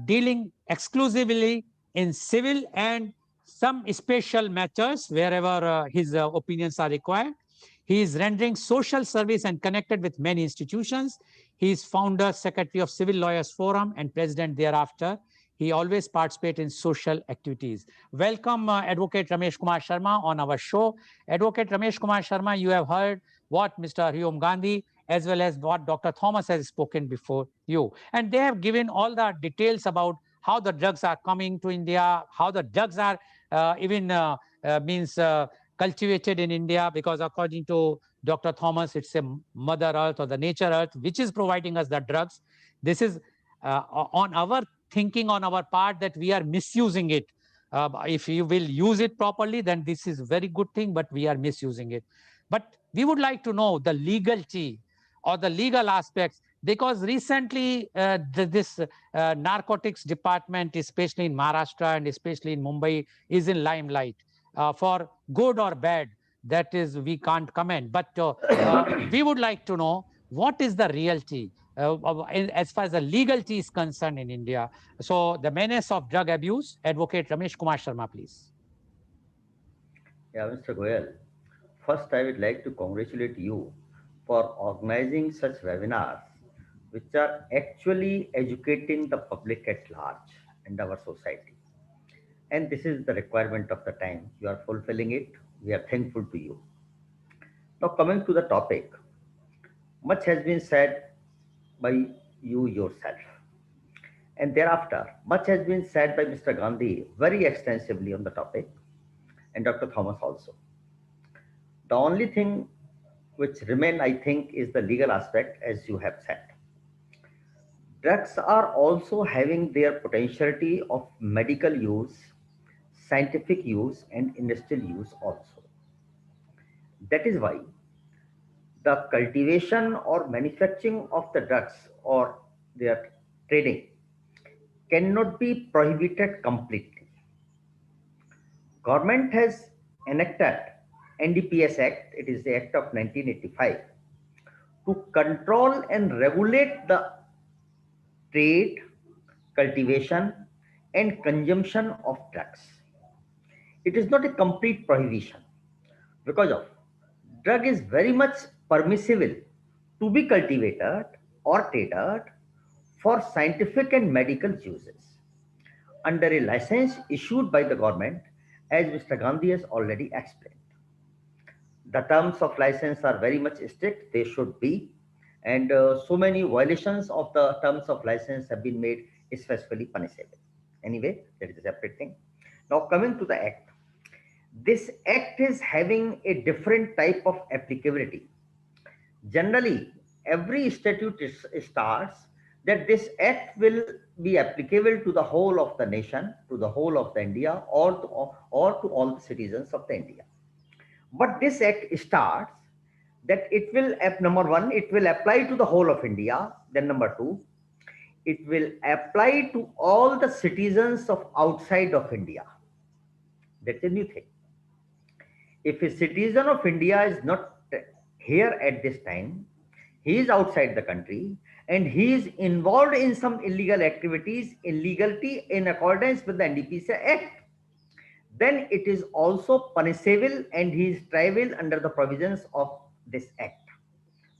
Speaker 1: dealing exclusively in civil and some special matters wherever his opinions are required. He is rendering social service and connected with many institutions. He is founder, secretary of Civil Lawyers Forum and president thereafter. He always participates in social activities. Welcome, Advocate Ramesh Kumar Sharma on our show. Advocate Ramesh Kumar Sharma, you have heard what Mr. Aryom Gandhi as well as what Dr. Thomas has spoken before you. And they have given all the details about how the drugs are coming to India, how the drugs are cultivated in India, because according to Dr. Thomas, it's a Mother Earth or the nature earth, which is providing us the drugs. This is on our thinking on our part that we are misusing it. If you will use it properly, then this is a very good thing, but we are misusing it. But we would like to know the legality or the legal aspects, because recently this narcotics department, especially in Maharashtra and especially in Mumbai, is in limelight. For good or bad, that is, we can't comment. But we would like to know what is the reality as far as the legality is concerned in India. So the menace of drug abuse, Advocate Ramesh Kumar Sharma, please.
Speaker 4: Yeah, Mr. Goel. First, I would like to congratulate you for organizing such webinars, which are actually educating the public at large and our society. And this is the requirement of the time. You are fulfilling it. We are thankful to you. Now, coming to the topic, much has been said by you yourself. And thereafter, much has been said by Mr. Gandhi very extensively on the topic, and Dr. Thomas also. The only thing which remain, I think, is the legal aspect, as you have said. Drugs are also having their potentiality of medical use, scientific use, and industrial use also. That is why the cultivation or manufacturing of the drugs or their trading cannot be prohibited completely. Government has enacted NDPS Act, it is the Act of 1985, to control and regulate the trade, cultivation, and consumption of drugs. It is not a complete prohibition because of drug is very much permissible to be cultivated or traded for scientific and medical uses under a license issued by the government, as Mr. Gandhi has already explained. The terms of license are very much strict, they should be, and so many violations of the terms of license have been made especially punishable. Anyway, that is a separate thing. Now coming to the act, this act is having a different type of applicability. Generally, every statute starts that this act will be applicable to the whole of the nation, to the whole of the India, or to all the citizens of the India. But this act starts that it will, number one, it will apply to the whole of India. Then number two, it will apply to all the citizens of outside of India. That's a new thing. If a citizen of India is not here at this time, he is outside the country and he is involved in some illegal activities, illegality in accordance with the NDPC Act, then it is also punishable and he is triable under the provisions of this act,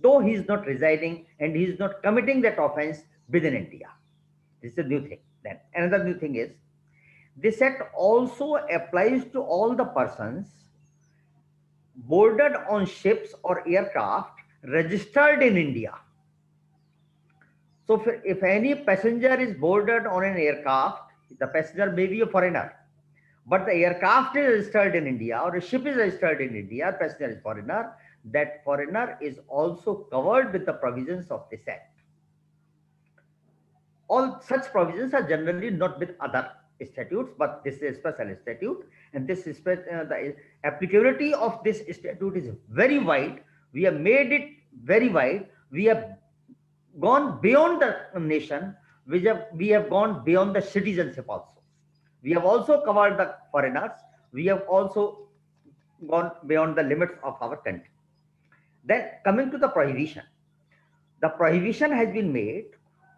Speaker 4: though he is not residing and he is not committing that offense within India. This is a new thing. Then another new thing is this act also applies to all the persons boarded on ships or aircraft registered in India. So if any passenger is boarded on an aircraft, the passenger may be a foreigner, but the aircraft is registered in India or a ship is registered in India, passenger is foreigner, that foreigner is also covered with the provisions of this act. All such provisions are generally not with other statutes, but this is a special statute, and this is the applicability of this statute is very wide. We have made it very wide. We have gone beyond the nation. We have gone beyond the citizenship also. We have also covered the foreigners. We have also gone beyond the limits of our country. Then coming to the prohibition. The prohibition has been made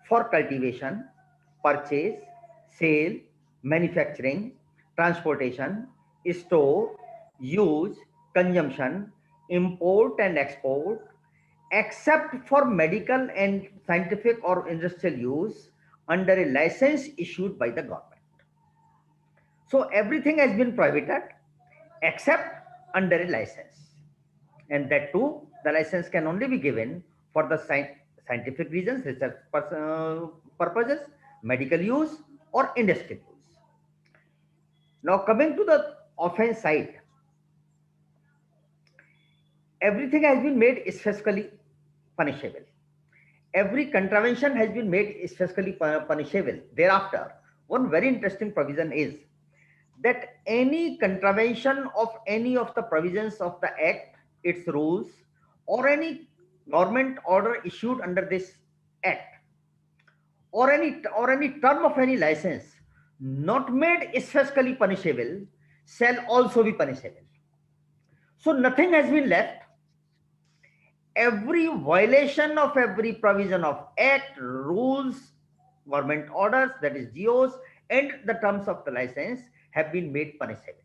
Speaker 4: for cultivation, purchase, sale, manufacturing, transportation, store, use, consumption, import and export, except for medical and scientific or industrial use under a license issued by the government. So everything has been prohibited except under a license. And that too, the license can only be given for the scientific reasons, research purposes, medical use, or industrial use. Now coming to the offense side, everything has been made specifically punishable. Every contravention has been made specifically punishable. Thereafter, one very interesting provision is that any contravention of any of the provisions of the Act, its rules, or any government order issued under this Act, or any term of any license not made specifically punishable shall also be punishable. So nothing has been left. Every violation of every provision of Act, rules, government orders, that is GOs, and the terms of the license have been made punishable.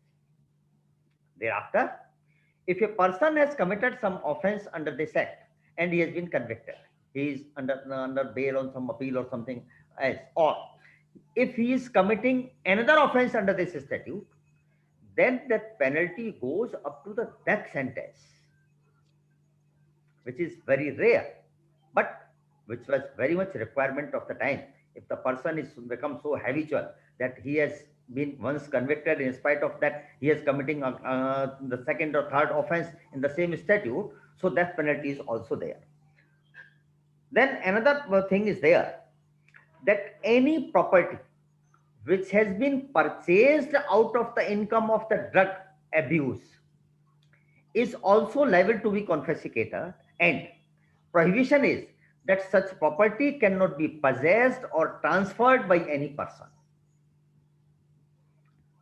Speaker 4: Thereafter, if a person has committed some offense under this Act and he has been convicted, he is under bail on some appeal or something else, or if he is committing another offense under this statute, then that penalty goes up to the death sentence, which is very rare, but which was very much requirement of the time. If the person is become so habitual that he has been once convicted, in spite of that he is committing the second or third offense in the same statute, so death penalty is also there. Then another thing is there, that any property which has been purchased out of the income of the drug abuse is also liable to be confiscated, and prohibition is that such property cannot be possessed or transferred by any person.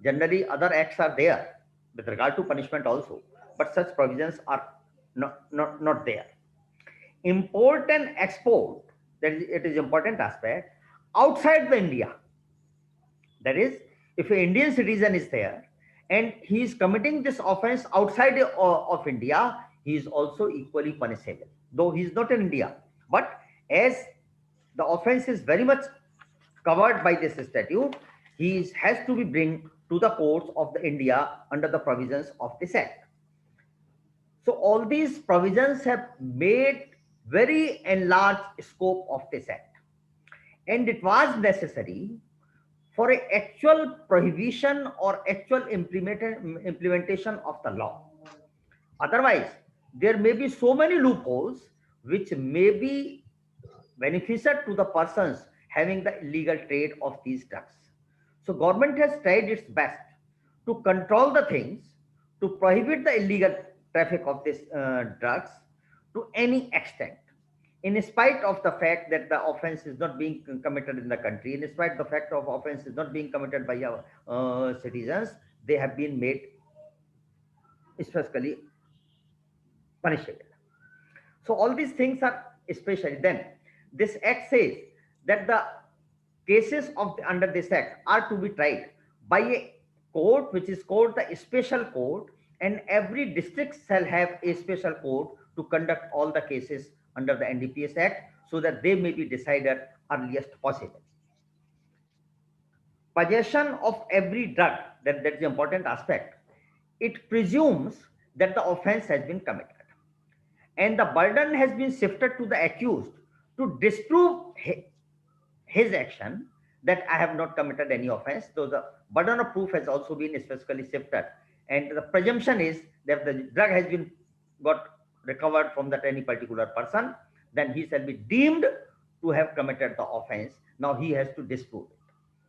Speaker 4: Generally, other acts are there with regard to punishment also, but such provisions are not there. Import and export, that is, it is important aspect outside the India. That is, if an Indian citizen is there and he is committing this offense outside of India, he is also equally punishable, though he is not in India. But as the offense is very much covered by this statute, has to be bring to the courts of the India under the provisions of this act. So all these provisions have made very enlarged scope of this act, and it was necessary for a actual prohibition or actual implementation of the law. Otherwise, there may be so many loopholes which may be beneficial to the persons having the illegal trade of these drugs. So government has tried its best to control the things, to prohibit the illegal traffic of these drugs to any extent, in spite of the fact that the offense is not being committed in the country, in spite of the fact of offense is not being committed by our citizens, they have been made especially punishable. So all these things are especially then this act says that the cases of under this act are to be tried by a court which is called the special court, and every district shall have a special court to conduct all the cases under the NDPS Act so that they may be decided earliest possible. Possession of every drug, that's the important aspect. It presumes that the offense has been committed, and the burden has been shifted to the accused to disprove his action that I have not committed any offense. So the burden of proof has also been specifically shifted, and the presumption is that the drug has been got recovered from that any particular person, then he shall be deemed to have committed the offense. Now he has to disprove it,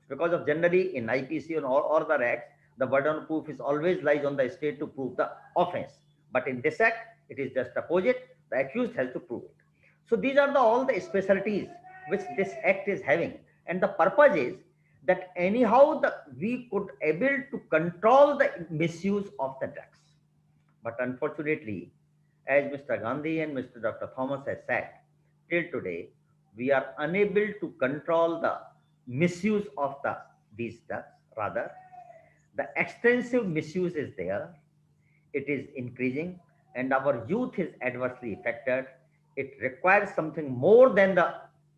Speaker 4: because of generally in IPC and all other acts, the burden of proof is always lies on the state to prove the offense. But in this act, it is just opposite. The accused has to prove it. So these are all the specialties which this act is having, and the purpose is that anyhow we could able to control the misuse of the drugs. But unfortunately, as Mr. Gandhi and Mr. Dr. Thomas has said, till today we are unable to control the misuse of these drugs. Rather, the extensive misuse is there, it is increasing, and our youth is adversely affected. It requires something more than the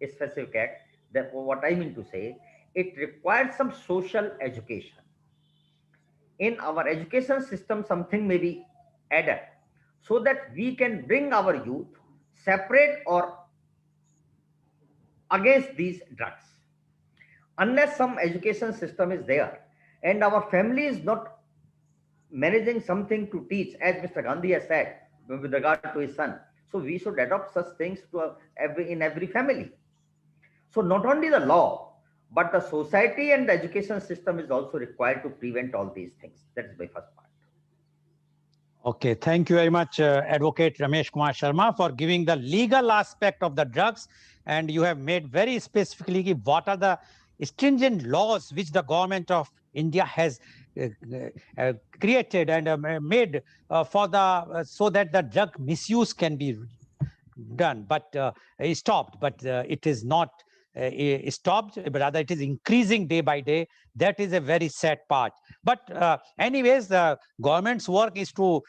Speaker 4: specific act. Therefore, what I mean to say, it requires some social education. In our education system, something may be added so that we can bring our youth separate or against these drugs. Unless some education system is there and our family is not managing something to teach, as Mr. Gandhi has said with regard to his son, so we should adopt such things to in every family. So not only the law, but the society and the education system is also required to prevent all these things. That is my first part.
Speaker 1: Okay, thank you very much, Advocate Ramesh Kumar Sharma, for giving the legal aspect of the drugs. And you have made very specifically what are the stringent laws which the government of India has created and made for the so that the drug misuse can be done, but stopped. But it is not stopped, but rather it is increasing day by day. That is a very sad part. But anyways, the government's work is to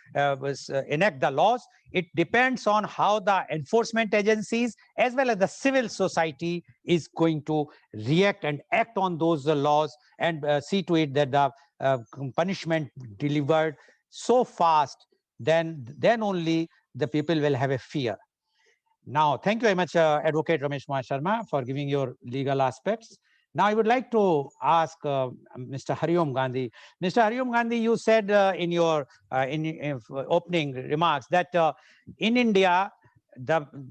Speaker 1: enact the laws. It depends on how the enforcement agencies as well as the civil society is going to react and act on those laws, and see to it that the punishment delivered so fast, then only the people will have a fear. Now, thank you very much, Advocate Ramesh Kumar Sharma, for giving your legal aspects. Now, I would like to ask Mr. Hariom Gandhi. Mr. Hariom Gandhi, you said in your in opening remarks that in India,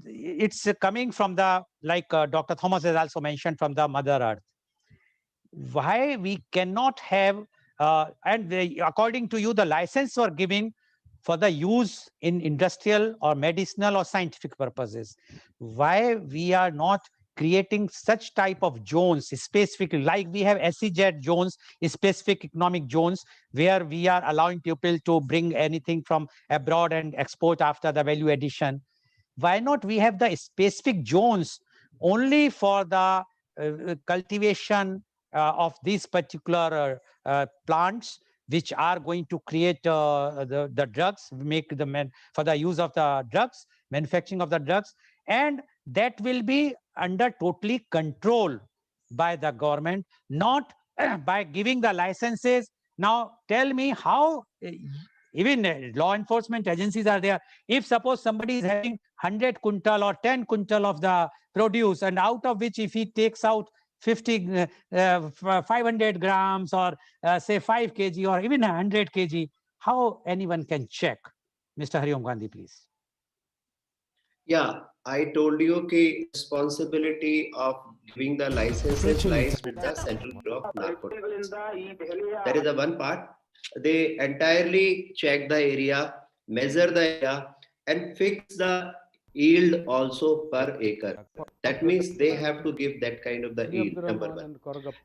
Speaker 1: it's coming from the, like Dr. Thomas has also mentioned, from the Mother Earth. Why we cannot have, according to you, the license were given for the use in industrial or medicinal or scientific purposes. Why we are not creating such type of zones specifically, like we have SEZ zones, specific economic zones, where we are allowing people to bring anything from abroad and export after the value addition. Why not we have the specific zones only for the cultivation of these particular plants, which are going to create the drugs, make the for the use of the drugs, manufacturing of the drugs, and that will be under totally control by the government, not by giving the licenses. Now tell me how even law enforcement agencies are there. If suppose somebody is having 100 quintal or 10 quintal of the produce, and out of which if he takes out 50 500 grams, or say 5 kg, or even 100 kg, how anyone can check? Mr. Hariom Gandhi, please.
Speaker 2: Yeah, I told you okay, responsibility of giving the licenses lies with the Central Bureau of Narcotics. That is the one part. They entirely check the area, measure the area, and fix the yield also per acre. That means they have to give that kind of the yield, number one.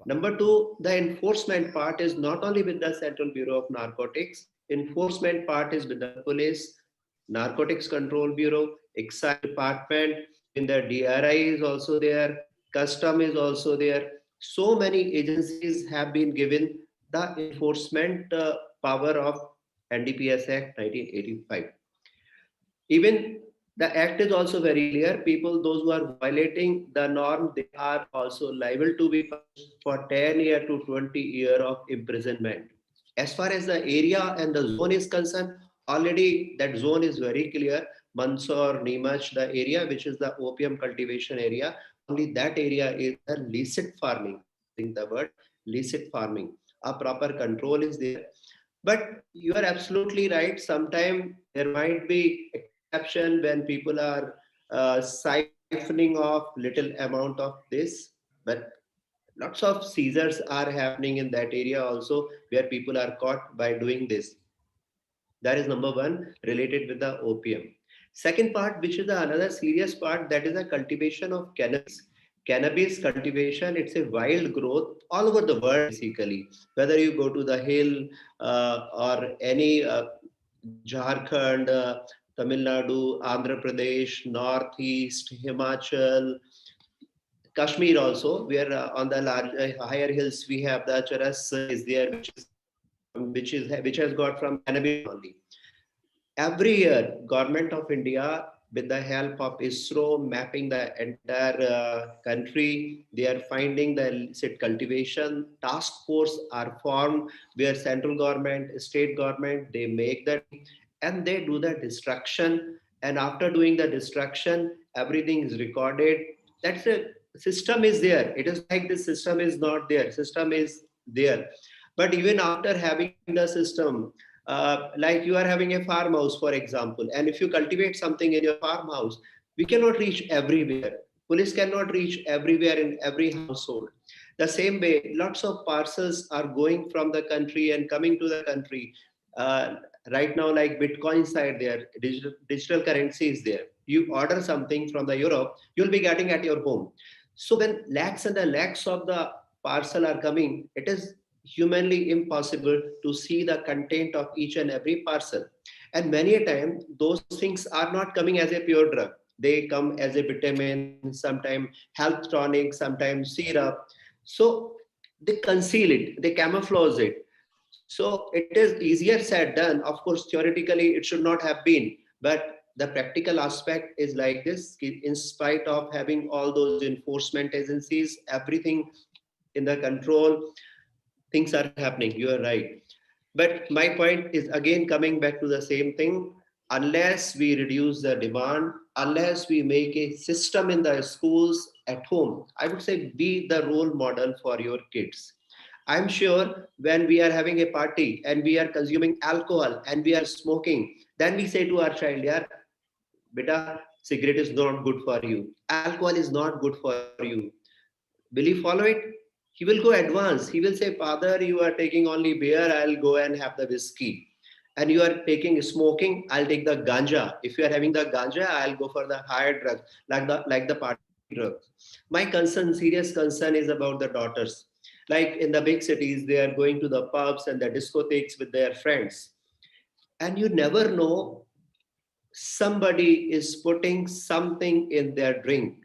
Speaker 2: Number two, the enforcement part is not only with the Central Bureau of Narcotics, enforcement part is with the police, Narcotics Control Bureau, Excise Department, in the DRI is also there, Custom is also there. So many agencies have been given the enforcement power of NDPS Act 1985. Even the act is also very clear. People, those who are violating the norm, they are also liable to be punished for 10 year to 20 year of imprisonment. As far as the area and the zone is concerned, already that zone is very clear. Mandsaur, Neemuch, the area which is the opium cultivation area, only that area is the licit farming. Using the word licit farming, a proper control is there. But you are absolutely right. Sometimes there might be exception when people are siphoning off little amount of this, but lots of seizures are happening in that area also, where people are caught by doing this. That is number one, related with the opium. Second part, which is the another serious part, that is the cultivation of cannabis. Cannabis cultivation, it's a wild growth all over the world basically. Whether you go to the hill or any Jharkhand, Tamil Nadu, Andhra Pradesh, Northeast, Himachal, Kashmir also, where on the large, higher hills we have the charas is there, which has got from cannabis only. Every year, Government of India, with the help of ISRO, mapping the entire country, they are finding the illicit cultivation. Task force are formed where central government, state government, they make that and they do the destruction. And after doing the destruction, everything is recorded. That's a system is there. It is like the system is not there. System is there. But even after having the system, like you are having a farmhouse, for example, and if you cultivate something in your farmhouse, we cannot reach everywhere. Police cannot reach everywhere in every household. The same way, lots of parcels are going from the country and coming to the country. Uh, right now, like Bitcoins are there, digital currency is there. You order something from the Europe, you'll be getting at your home. So when lakhs and the lakhs of the parcel are coming, it is humanly impossible to see the content of each and every parcel. And many a time, those things are not coming as a pure drug. They come as a vitamin, sometimes health tonic, sometimes syrup. So they conceal it, they camouflage it. So it is easier said done. Of course, theoretically, it should not have been. But the practical aspect is like this. In spite of having all those enforcement agencies, everything in the control, things are happening. You are right. But my point is again coming back to the same thing. Unless we reduce the demand, unless we make a system in the schools at home, I would say be the role model for your kids. I'm sure when we are having a party and we are consuming alcohol and we are smoking, then we say to our child, yeah, beta, cigarette is not good for you. Alcohol is not good for you. Will you follow it? He will go advance. He will say, Father, you are taking only beer. I'll go and have the whiskey. and you are taking smoking, I'll take the ganja. If you are having the ganja, I'll go for the higher drugs, like the party drugs. My concern, serious concern, is about the daughters. Like in the big cities, they are going to the pubs and the discotheques with their friends, and you never know, somebody is putting something in their drink.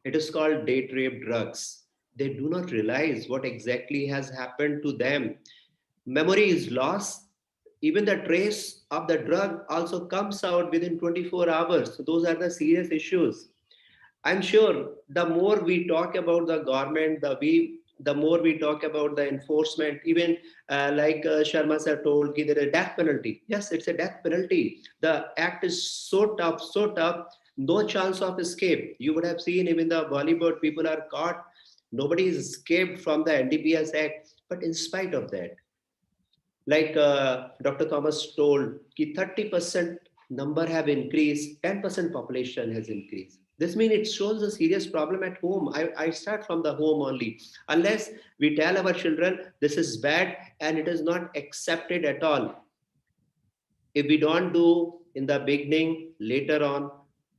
Speaker 2: It is called date rape drugs. They do not realize what exactly has happened to them. Memory is lost. Even the trace of the drug also comes out within 24 hours. So those are the serious issues. I'm sure the more we talk about the government, the more we talk about the enforcement, even like Sharma sir told, there is a death penalty. Yes, it's a death penalty. The act is so tough, no chance of escape. You would have seen even the Bollywood people are caught. Nobody is escaped from the NDPS Act. But in spite of that, like Dr. Thomas told, ki 30% number have increased, 10% population has increased. This means it shows a serious problem at home. I start from the home only. Unless we tell our children this is bad and it is not accepted at all, if we don't do in the beginning, later on,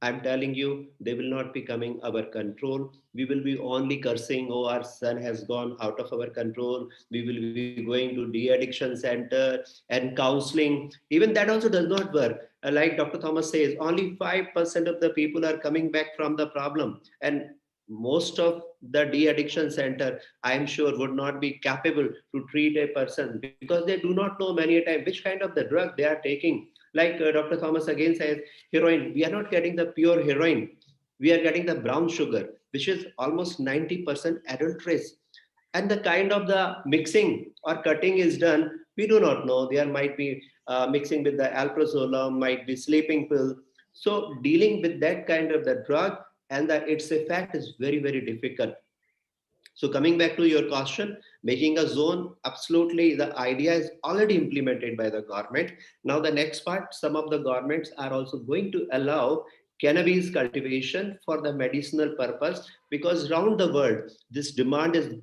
Speaker 2: I'm telling you, they will not be coming our control. We will be only cursing, oh, our son has gone out of our control. We will be going to de-addiction center and counseling. Even that also does not work. Like Dr. Thomas says, only 5% of the people are coming back from the problem. And most of the de-addiction center, I'm sure, would not be capable to treat a person because they do not know many a time which kind of the drug they are taking. Like Dr. Thomas again says, heroin, we are not getting the pure heroin. We are getting the brown sugar, which is almost 90% adulterous. And the kind of the mixing or cutting is done, we do not know. There might be mixing with the alprazolam, might be sleeping pill. So dealing with that kind of the drug and that its effect is very difficult. So coming back to your question, making a zone, absolutely, the idea is already implemented by the government. Now the next part, some of the governments are also going to allow cannabis cultivation for the medicinal purpose, because around the world this demand is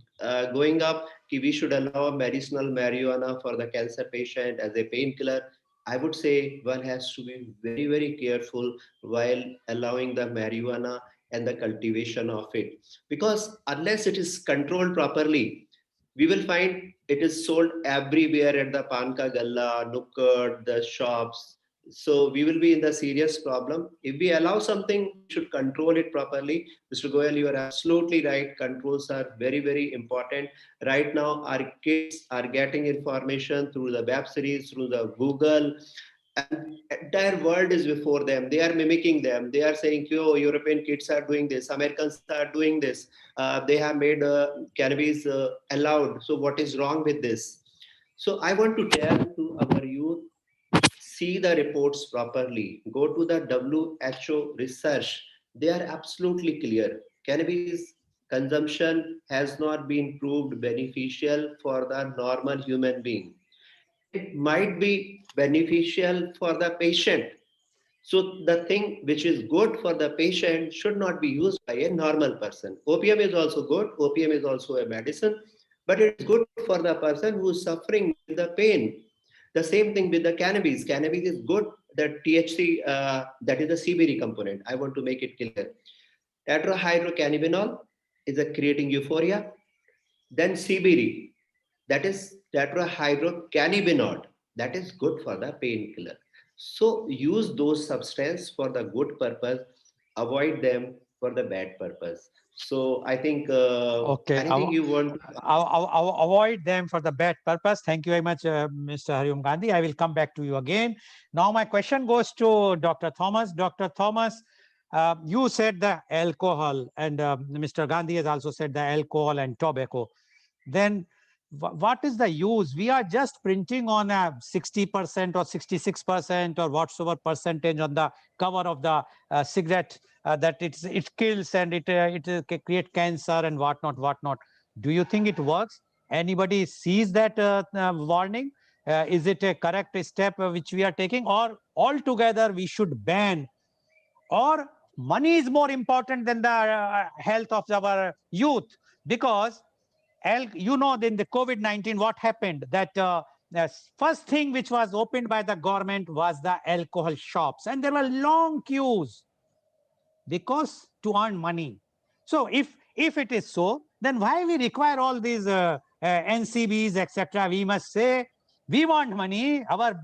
Speaker 2: going up. We should allow medicinal marijuana for the cancer patient as a painkiller. I would say one has to be very careful while allowing the marijuana and the cultivation of it, because unless it is controlled properly, we will find it is sold everywhere at the panka galla, nukkad, the shops. So we will be in the serious problem. If we allow something, we should control it properly. Mr. Goel, you are absolutely right. Controls are very important. Right now our kids are getting information through the web series, through the Google, and entire world is before them. They are mimicking them. They are saying, oh, European kids are doing this, Americans are doing this. They have made cannabis allowed, so what is wrong with this? So I want to tell to our youth, see the reports properly, go to the WHO research. They are absolutely clear. Cannabis consumption has not been proved beneficial for the normal human being. It might be beneficial for the patient. So the thing which is good for the patient should not be used by a normal person. Opium is also good. Opium is also a medicine, but it is good for the person who is suffering with the pain. The same thing with the cannabis. Cannabis is good. The THC, that is the CBD component. I want to make it clear. Tetrahydrocannabinol is a creating euphoria. Then CBD, that is tetrahydrocannabinol, that is good for the painkiller. So use those substances for the good purpose, avoid them for the bad purpose. So I think
Speaker 1: Okay.
Speaker 2: anything you want to
Speaker 1: Avoid them for the bad purpose. Thank you very much, Mr. Hariom Gandhi. I will come back to you again. Now, my question goes to Dr. Thomas. Dr. Thomas, you said the alcohol, and Mr. Gandhi has also said the alcohol and tobacco. Then what is the use? We are just printing on a 60% or 66% or whatsoever percentage on the cover of the cigarette that it kills and it create cancer and whatnot. Do you think it works? Anybody sees that warning? Is it a correct step which we are taking, or altogether we should ban, or money is more important than the health of our youth? Because in the COVID-19, what happened? That Yes, first thing which was opened by the government was the alcohol shops, and there were long queues because to earn money. So if it is so, then why we require all these NCBs, etc.? We must say we want money. Our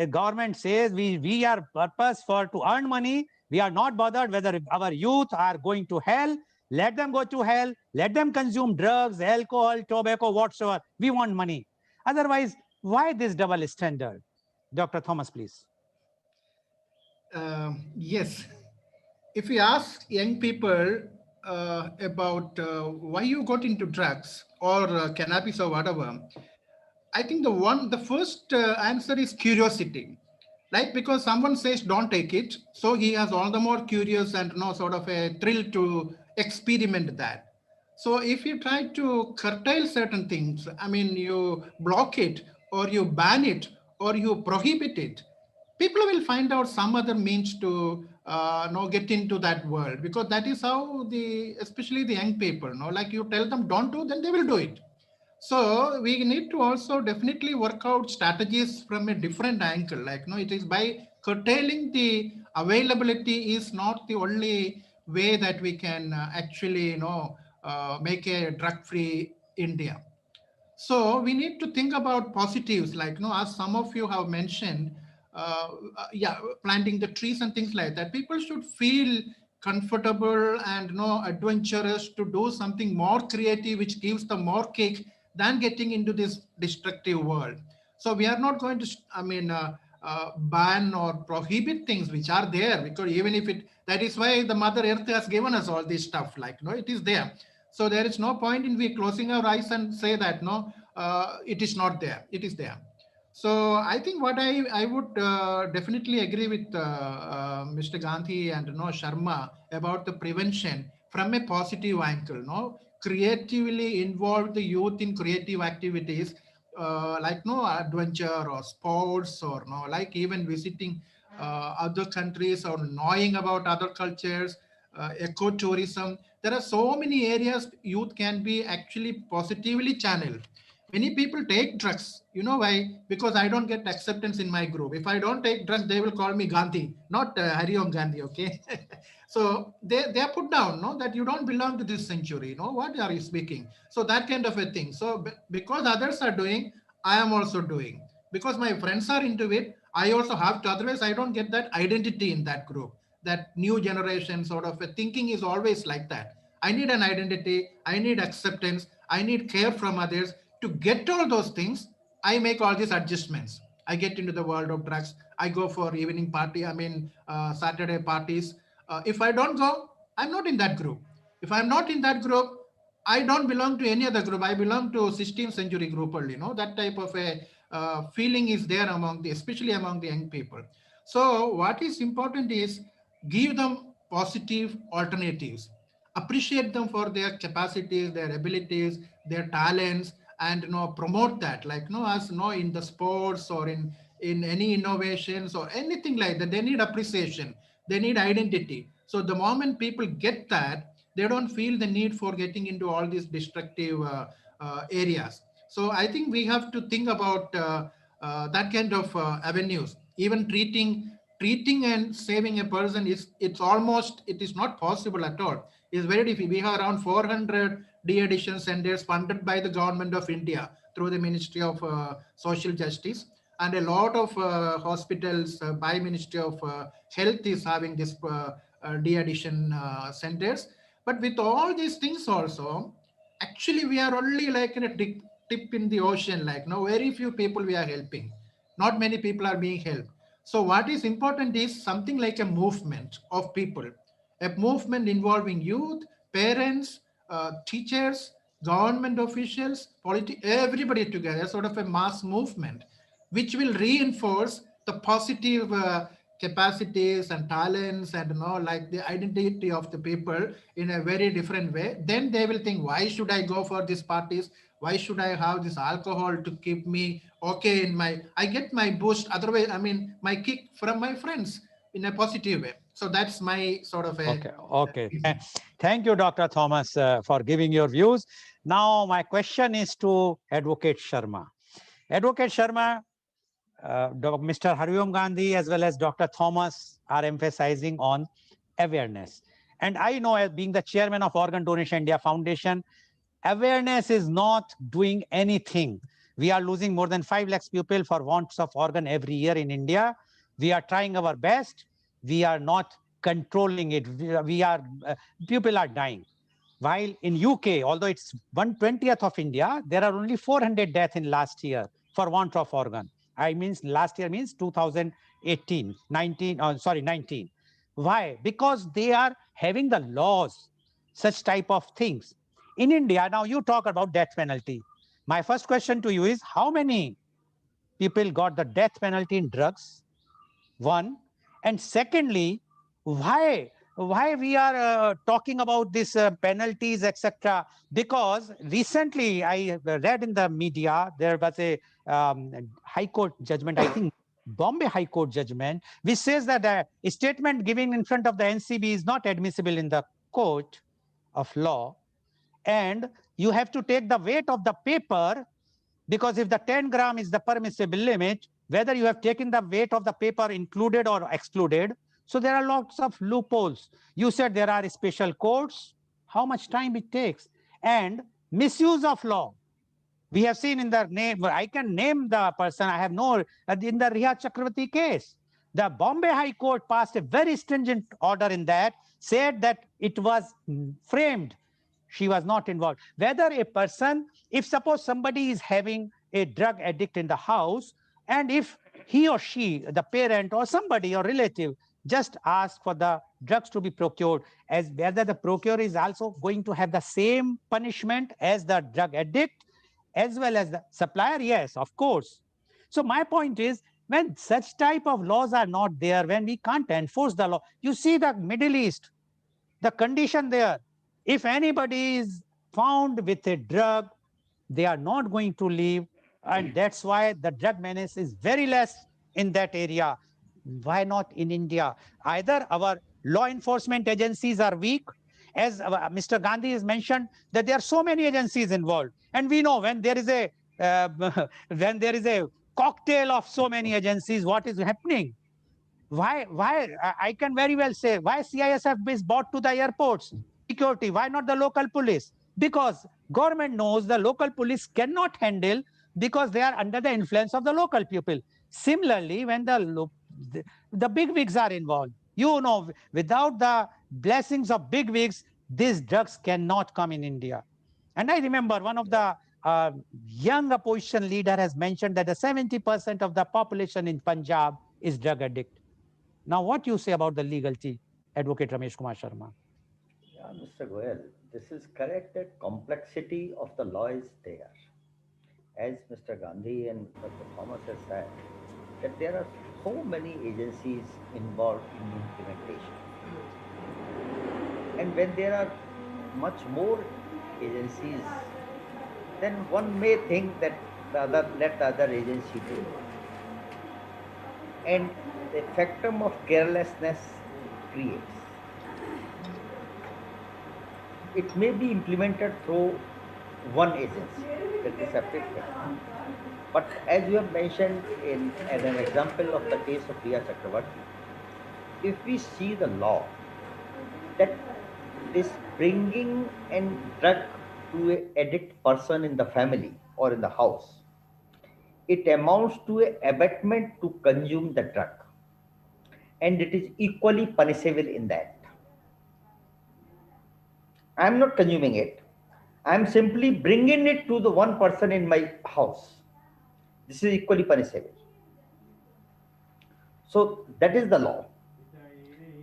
Speaker 1: government says we are purpose for to earn money. We are not bothered whether our youth are going to hell. Let them go to hell. Let them consume drugs, alcohol, tobacco, whatsoever. We want money. Otherwise, why this double standard? Dr. Thomas, please.
Speaker 3: Yes. If we ask young people about why you got into drugs or cannabis or whatever, I think the first answer is curiosity. Like because someone says don't take it, so he has all the more curious and sort of a thrill to experiment that. So if you try to curtail certain things, I mean, you block it or you ban it or you prohibit it, people will find out some other means to get into that world, because that is how especially the young people, like you tell them don't do, then they will do it. So we need to also definitely work out strategies from a different angle. Like, it is by curtailing the availability is not the only way that we can actually, make a drug-free India. So we need to think about positives, like, as some of you have mentioned, yeah, planting the trees and things like that. People should feel comfortable and adventurous to do something more creative, which gives them more kick than getting into this destructive world. So we are not going to, ban or prohibit things which are there, because even if that is why the Mother Earth has given us all this stuff. Like, it is there. So there is no point in we closing our eyes and say that no, it is not there. It is there. So I think what I would definitely agree with Mr. Gandhi and Sharma about the prevention from a positive angle. Creatively involve the youth in creative activities, like adventure or sports, or like even visiting other countries or knowing about other cultures, ecotourism. There are so many areas youth can be actually positively channeled. Many people take drugs. You know why? Because I don't get acceptance in my group. If I don't take drugs, they will call me Gandhi, not Hariom Gandhi. Okay. So they are put down, no, that you don't belong to this century. What are you speaking? So that kind of a thing. So because others are doing, I am also doing. Because my friends are into it, I also have to. Otherwise, I don't get that identity in that group. That new generation sort of a thinking is always like that. I need an identity. I need acceptance. I need care from others. To get all those things, I make all these adjustments. I get into the world of drugs. I go for evening party. I mean, Saturday parties. If I don't go, I'm not in that group. If I'm not in that group, I don't belong to any other group. I belong to 16th century group only. That type of a feeling is there especially among the young people. So what is important is give them positive alternatives, appreciate them for their capacities, their abilities, their talents, and promote that. Like as in the sports or in any innovations or anything like that, they need appreciation, they need identity. So the moment people get that, they don't feel the need for getting into all these destructive areas. So I think we have to think about that kind of avenues. Even treating and saving a person it is not possible at all. It's very difficult. We have around 400 de-addiction centers funded by the government of India through the Ministry of Social Justice, and a lot of hospitals by Ministry of Health is having this de-addiction centers. But with all these things also, actually we are only like in a tip in the ocean. Like very few people we are helping, not many people are being helped. So what is important is something like a movement of people, a movement involving youth, parents, teachers, government officials, everybody together, sort of a mass movement, which will reinforce the positive capacities and talents and like the identity of the people in a very different way. Then they will think, why should I go for these parties? Why should I have this alcohol to keep me okay in I get my boost, otherwise, I mean, my kick from my friends in a positive way. So that's my sort of a
Speaker 1: Okay, okay. Thank you, Dr. Thomas, for giving your views. Now, my question is to Advocate Sharma. Advocate Sharma, Mr. Hariom Gandhi, as well as Dr. Thomas are emphasizing on awareness. And I know, as being the chairman of Organ Donation India Foundation, awareness is not doing anything. We are losing more than 5 lakhs people for wants of organ every year in India. We are trying our best. We are not controlling it. People are dying. While in UK, although it's 1/20th of India, there are only 400 deaths in last year for want of organ. I means last year means 2018, 19, sorry, 19. Why? Because they are having the laws, such type of things. In India, now you talk about death penalty. My first question to you is, how many people got the death penalty in drugs? One. And secondly, why we are talking about this penalties, etc.? Because recently I read in the media there was a high court judgment, I think Bombay High Court judgment, which says that a statement given in front of the NCB is not admissible in the court of law, and you have to take the weight of the paper, because if the 10 gram is the permissible limit, whether you have taken the weight of the paper included or excluded. So there are lots of loopholes. You said there are special courts, how much time it takes, and misuse of law. We have seen in the name, I can name the person, I have no, in the Riya Chakravarti case, the Bombay High Court passed a very stringent order in that, said that it was framed. She was not involved. Whether a person, if suppose somebody is having a drug addict in the house, and if he or she, the parent or somebody or relative, just ask for the drugs to be procured, as whether the procurer is also going to have the same punishment as the drug addict, as well as the supplier? Yes, of course. So my point is, when such type of laws are not there, when we can't enforce the law, you see the Middle East, the condition there, if anybody is found with a drug, they are not going to leave. And that's why the drug menace is very less in that area. Why not in India? Either our law enforcement agencies are weak, as Mr. Gandhi has mentioned, that there are so many agencies involved. And we know when there is a when there is a cocktail of so many agencies, what is happening? Why I can very well say, why CISF is brought to the airports, security, why not the local police? Because government knows the local police cannot handle, because they are under the influence of the local people. Similarly, when the big wigs are involved, you know, without the blessings of big wigs, these drugs cannot come in India. And I remember one of the young opposition leader has mentioned that the 70% of the population in Punjab is drug addict. Now, what you say about the legality, Advocate Ramesh Kumar Sharma?
Speaker 4: Yeah, Mr. Goel, this is correct that complexity of the law is there. As Mr. Gandhi and Dr. Thomas has said, that there are so many agencies involved in implementation. And when there are much more agencies, then one may think that let the other agency do. And the factum of carelessness creates. It may be implemented through one agency, that is a separate thing. But as you have mentioned as an example of the case of Riya Chakravarti, if we see the law, that this bringing and drug to an addict person in the family or in the house, it amounts to an abetment to consume the drug, and it is equally punishable in that. I am not consuming it. I am simply bringing it to the one person in my house. This is equally punishable. So that is the law.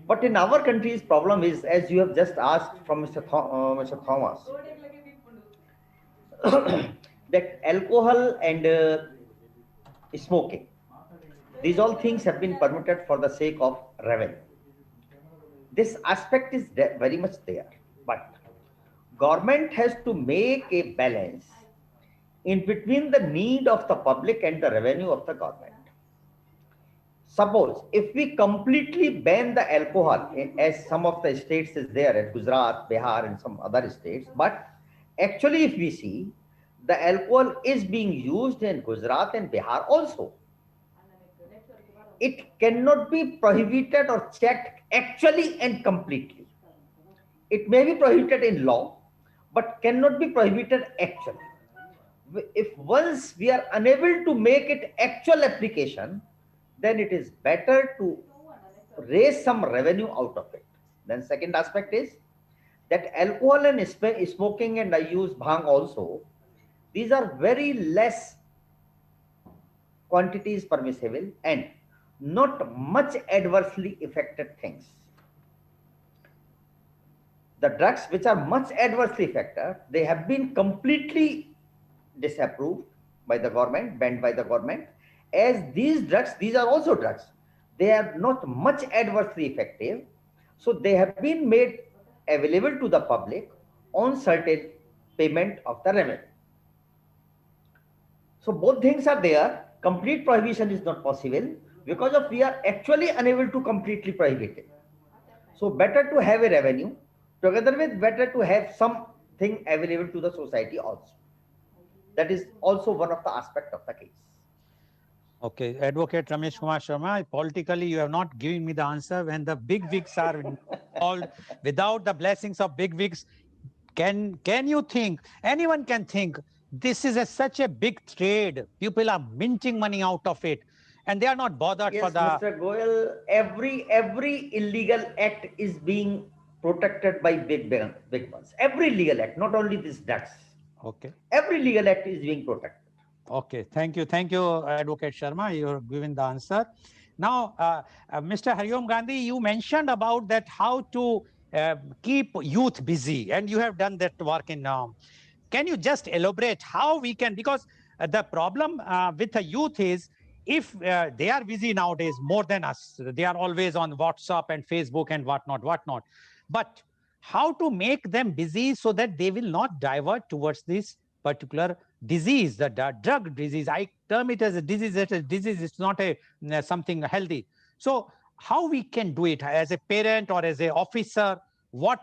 Speaker 4: But in our country's problem is, as you have just asked from Mr. Thomas, that alcohol and smoking, these all things have been permitted for the sake of revenue. This aspect is very much there, but government has to make a balance in between the need of the public and the revenue of the government. Suppose if we completely ban the alcohol, as some of the states is there, at Gujarat, Bihar, and some other states, but actually if we see, The alcohol is being used in Gujarat and Bihar also. It cannot be prohibited or checked actually and completely. It may be prohibited in law, but cannot be prohibited actually. If once we are unable to make it actual application, then it is better to raise some revenue out of it. Then second aspect is that alcohol and smoking, and I use bhang also, these are very less quantities permissible and not much adversely affected things. The drugs which are much adversely affected, they have been completely disapproved by the government, banned by the government. As these drugs, these are also drugs, they are not much adversely effective, so they have been made available to the public on certain payment of the revenue. So both things are there. Complete prohibition is not possible because of we are actually unable to completely prohibit it. So better to have a revenue, together with better to have something available to the society also. That is also one of the aspect of the case.
Speaker 1: Okay, Advocate Ramesh Kumar Sharma, politically you have not given me the answer. When the big wigs are involved, without the blessings of big wigs, can you think, anyone can think, this is such a big trade. People are minting money out of it, and they are not bothered for
Speaker 4: Yes,
Speaker 1: the.
Speaker 4: Mr. Goel, every illegal act is being protected by big ones. Every legal act, not only this drugs.
Speaker 1: Okay.
Speaker 4: Every legal act is being protected.
Speaker 1: Okay, thank you. Thank you, Advocate Sharma. You're giving the answer. Now, Mr. Hariom Gandhi, you mentioned about that how to keep youth busy, and you have done that work in. Can you just elaborate how we can? Because the problem with the youth is if they are busy nowadays more than us, they are always on WhatsApp and Facebook and whatnot, whatnot. But how to make them busy so that they will not divert towards this particular disease, the drug disease. I term it as a disease. It's a disease. It's not a something healthy. So how we can do it as a parent or as a officer? What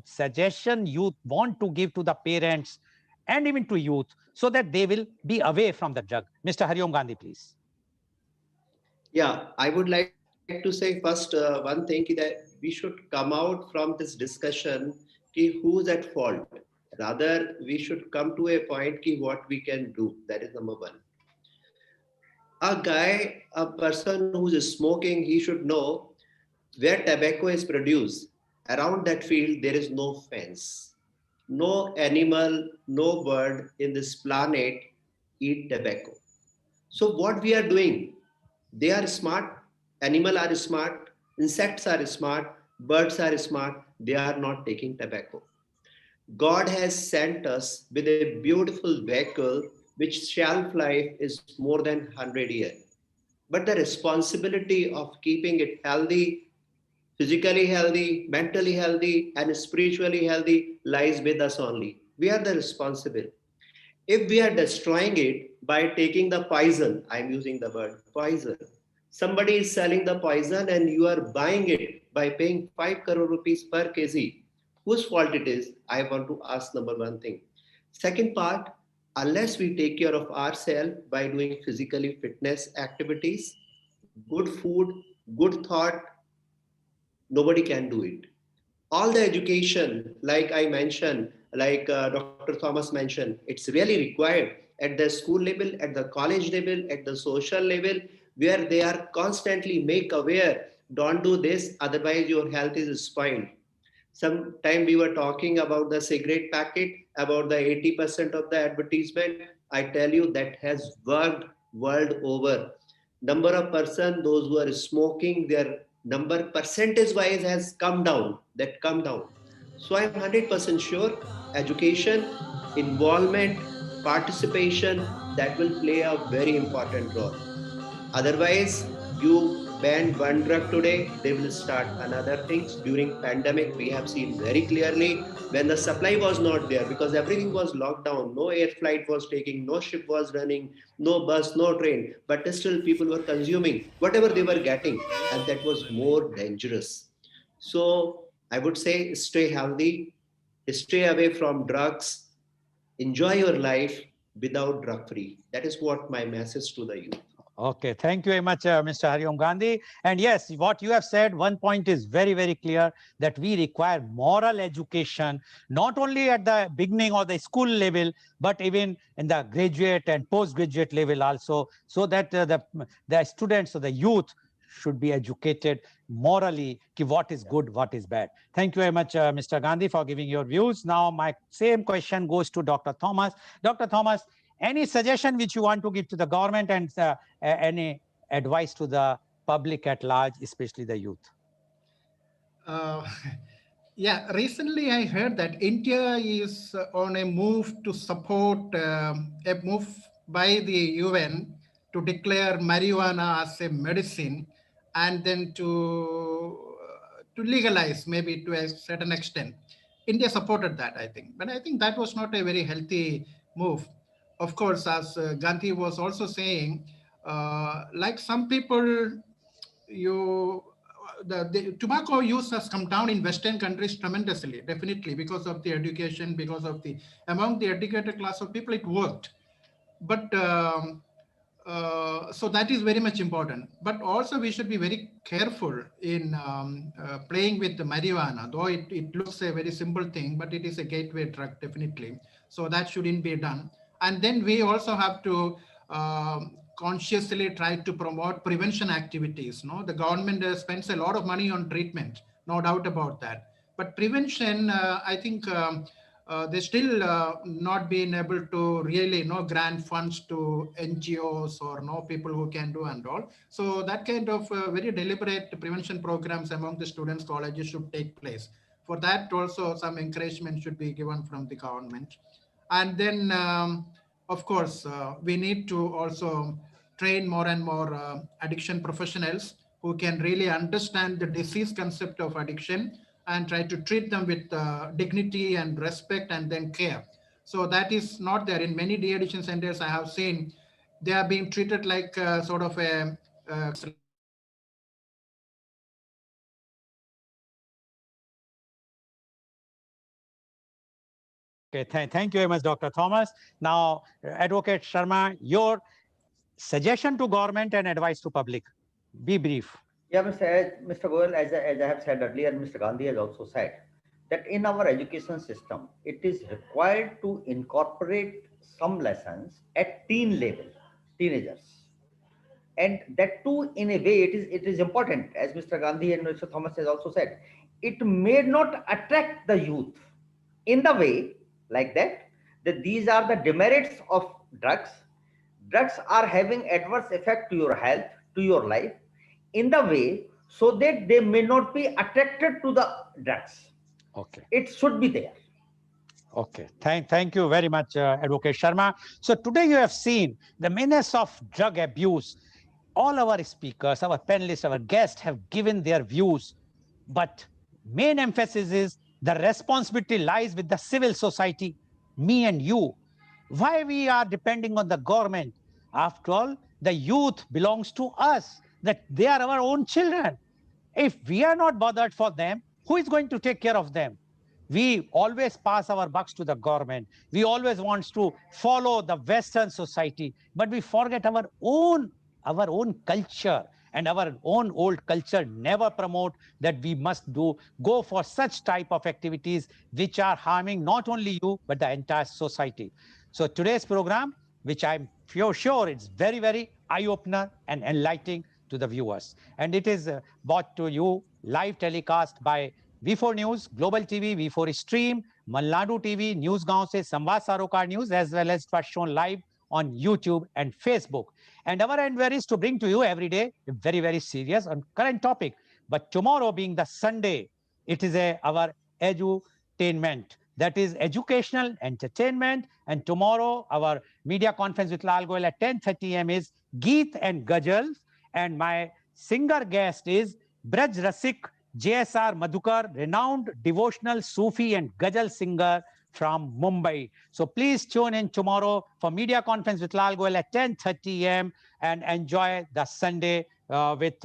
Speaker 1: suggestion you want to give to the parents and even to youth so that they will be away from the drug? Mr. Hariom Gandhi, please.
Speaker 2: Yeah, I would like to say first one thing that we should come out from this discussion ki who's at fault. Rather, we should come to a point ki what we can do. That is number one. A person who's smoking, he should know where tobacco is produced. Around that field, there is no fence. No animal, no bird in this planet eat tobacco. So what we are doing, they are smart, animal are smart, insects are smart, birds are smart, they are not taking tobacco. God has sent us with a beautiful vehicle which shelf life is more than 100 years. But the responsibility of keeping it healthy, physically healthy, mentally healthy, and spiritually healthy lies with us only. We are the responsible. If we are destroying it by taking the poison, I'm using the word poison. Somebody is selling the poison and you are buying it by paying 5 crore rupees per kg. Whose fault it is? I want to ask number one thing. Second part, unless we take care of ourselves by doing physically fitness activities, good food, good thought, nobody can do it. All the education, like I mentioned, like Dr. Thomas mentioned, it's really required at the school level, at the college level, at the social level, where they are constantly make aware, don't do this, otherwise your health is spoiled. Sometime we were talking about the cigarette packet, about the 80% of the advertisement. I tell you that has worked world over. Number of person, those who are smoking, their number percentage wise has come down. That come down. So I'm 100% sure education, involvement, participation that will play a very important role. Otherwise, you ban one drug today, they will start another things. During pandemic, we have seen very clearly when the supply was not there because everything was locked down. No air flight was taking, no ship was running, no bus, no train. But still, people were consuming whatever they were getting, and that was more dangerous. So I would say stay healthy, stay away from drugs, enjoy your life, without drug free. That is what my message to the youth.
Speaker 1: Okay, thank you very much, Mr. Hariom Gandhi. And yes, what you have said, one point is very, very clear, that we require moral education, not only at the beginning or the school level, but even in the graduate and postgraduate level also, so that the students or the youth should be educated morally, what is good, what is bad. Thank you very much, Mr. Gandhi, for giving your views. Now, my same question goes to Dr. Thomas. Dr. Thomas, any suggestion which you want to give to the government, and any advice to the public at large, especially the youth?
Speaker 3: Uh, yeah, recently I heard that India is on a move to support a move by the UN to declare marijuana as a medicine, and then to legalize, maybe to a certain extent. India supported that, I think, but I think that was not a very healthy move. Of course, as Gandhi was also saying, like some people, you the tobacco use has come down in Western countries tremendously, definitely because of the education, because of the among the educated class of people, it worked. But so that is very much important. But also we should be very careful in playing with the marijuana, though it looks a very simple thing, but it is a gateway drug, definitely. So that shouldn't be done. And then we also have to consciously try to promote prevention activities. No, the government spends a lot of money on treatment, no doubt about that. But prevention, I think they still not being able to really grant funds to NGOs or people who can do and all. So that kind of very deliberate prevention programs among the students colleges should take place. For that also some encouragement should be given from the government. And then of course we need to also train more and more addiction professionals who can really understand the disease concept of addiction and try to treat them with dignity and respect and then care. So that is not there in many de-addiction centers. I have seen they are being treated like sort of a
Speaker 1: Okay, thank you very much, Dr. Thomas. Now, Advocate Sharma, your suggestion to government and advice to public. Be brief.
Speaker 4: Yeah, Mr. Goel, as I have said earlier, Mr. Gandhi has also said that in our education system, it is required to incorporate some lessons at teen level, teenagers. And that too, in a way, it is important, as Mr. Gandhi and Mr. Thomas has also said. It may not attract the youth in the way like that these are the demerits of drugs. Drugs are having adverse effect to your health, to your life, in the way so that they may not be attracted to the drugs.
Speaker 1: Okay.
Speaker 4: It should be there.
Speaker 1: Okay, thank you very much, Advocate Sharma. So today you have seen the menace of drug abuse. All our speakers, our panelists, our guests have given their views, but main emphasis is the responsibility lies with the civil society, me and you. Why we are depending on the government? After all, the youth belongs to us, that they are our own children. If we are not bothered for them, who is going to take care of them? We always pass our bucks to the government. We always want to follow the Western society, but we forget our own culture, and our own old culture never promote that we must go for such type of activities which are harming not only you but the entire society. So today's program, which I'm sure it's very, very eye-opener and enlightening to the viewers, and it is brought to you live telecast by V4 News, Global TV, V4 Stream, Malnadu TV, News Gaon se Samvad Sarokar News, as well as first shown live on YouTube and Facebook. And our endeavor is to bring to you every day a very, very serious and current topic. But tomorrow being the Sunday, it is our edutainment. That is educational entertainment. And tomorrow, our media conference with Lal Goel at 10:30 a.m. is Geet and Ghazals. And my singer guest is Braj Rasik JSR Madhukar, renowned devotional Sufi and Ghazal singer from Mumbai. So please tune in tomorrow for media conference with Lal Goel at 10:30 a.m. and enjoy the Sunday with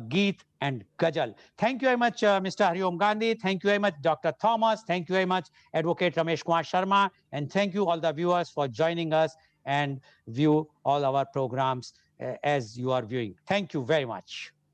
Speaker 1: Geet and Gajal. Thank you very much, Mr. Hariom Gandhi. Thank you very much, Dr. Thomas. Thank you very much, Advocate Ramesh Kumar Sharma. And thank you all the viewers for joining us and view all our programs as you are viewing. Thank you very much.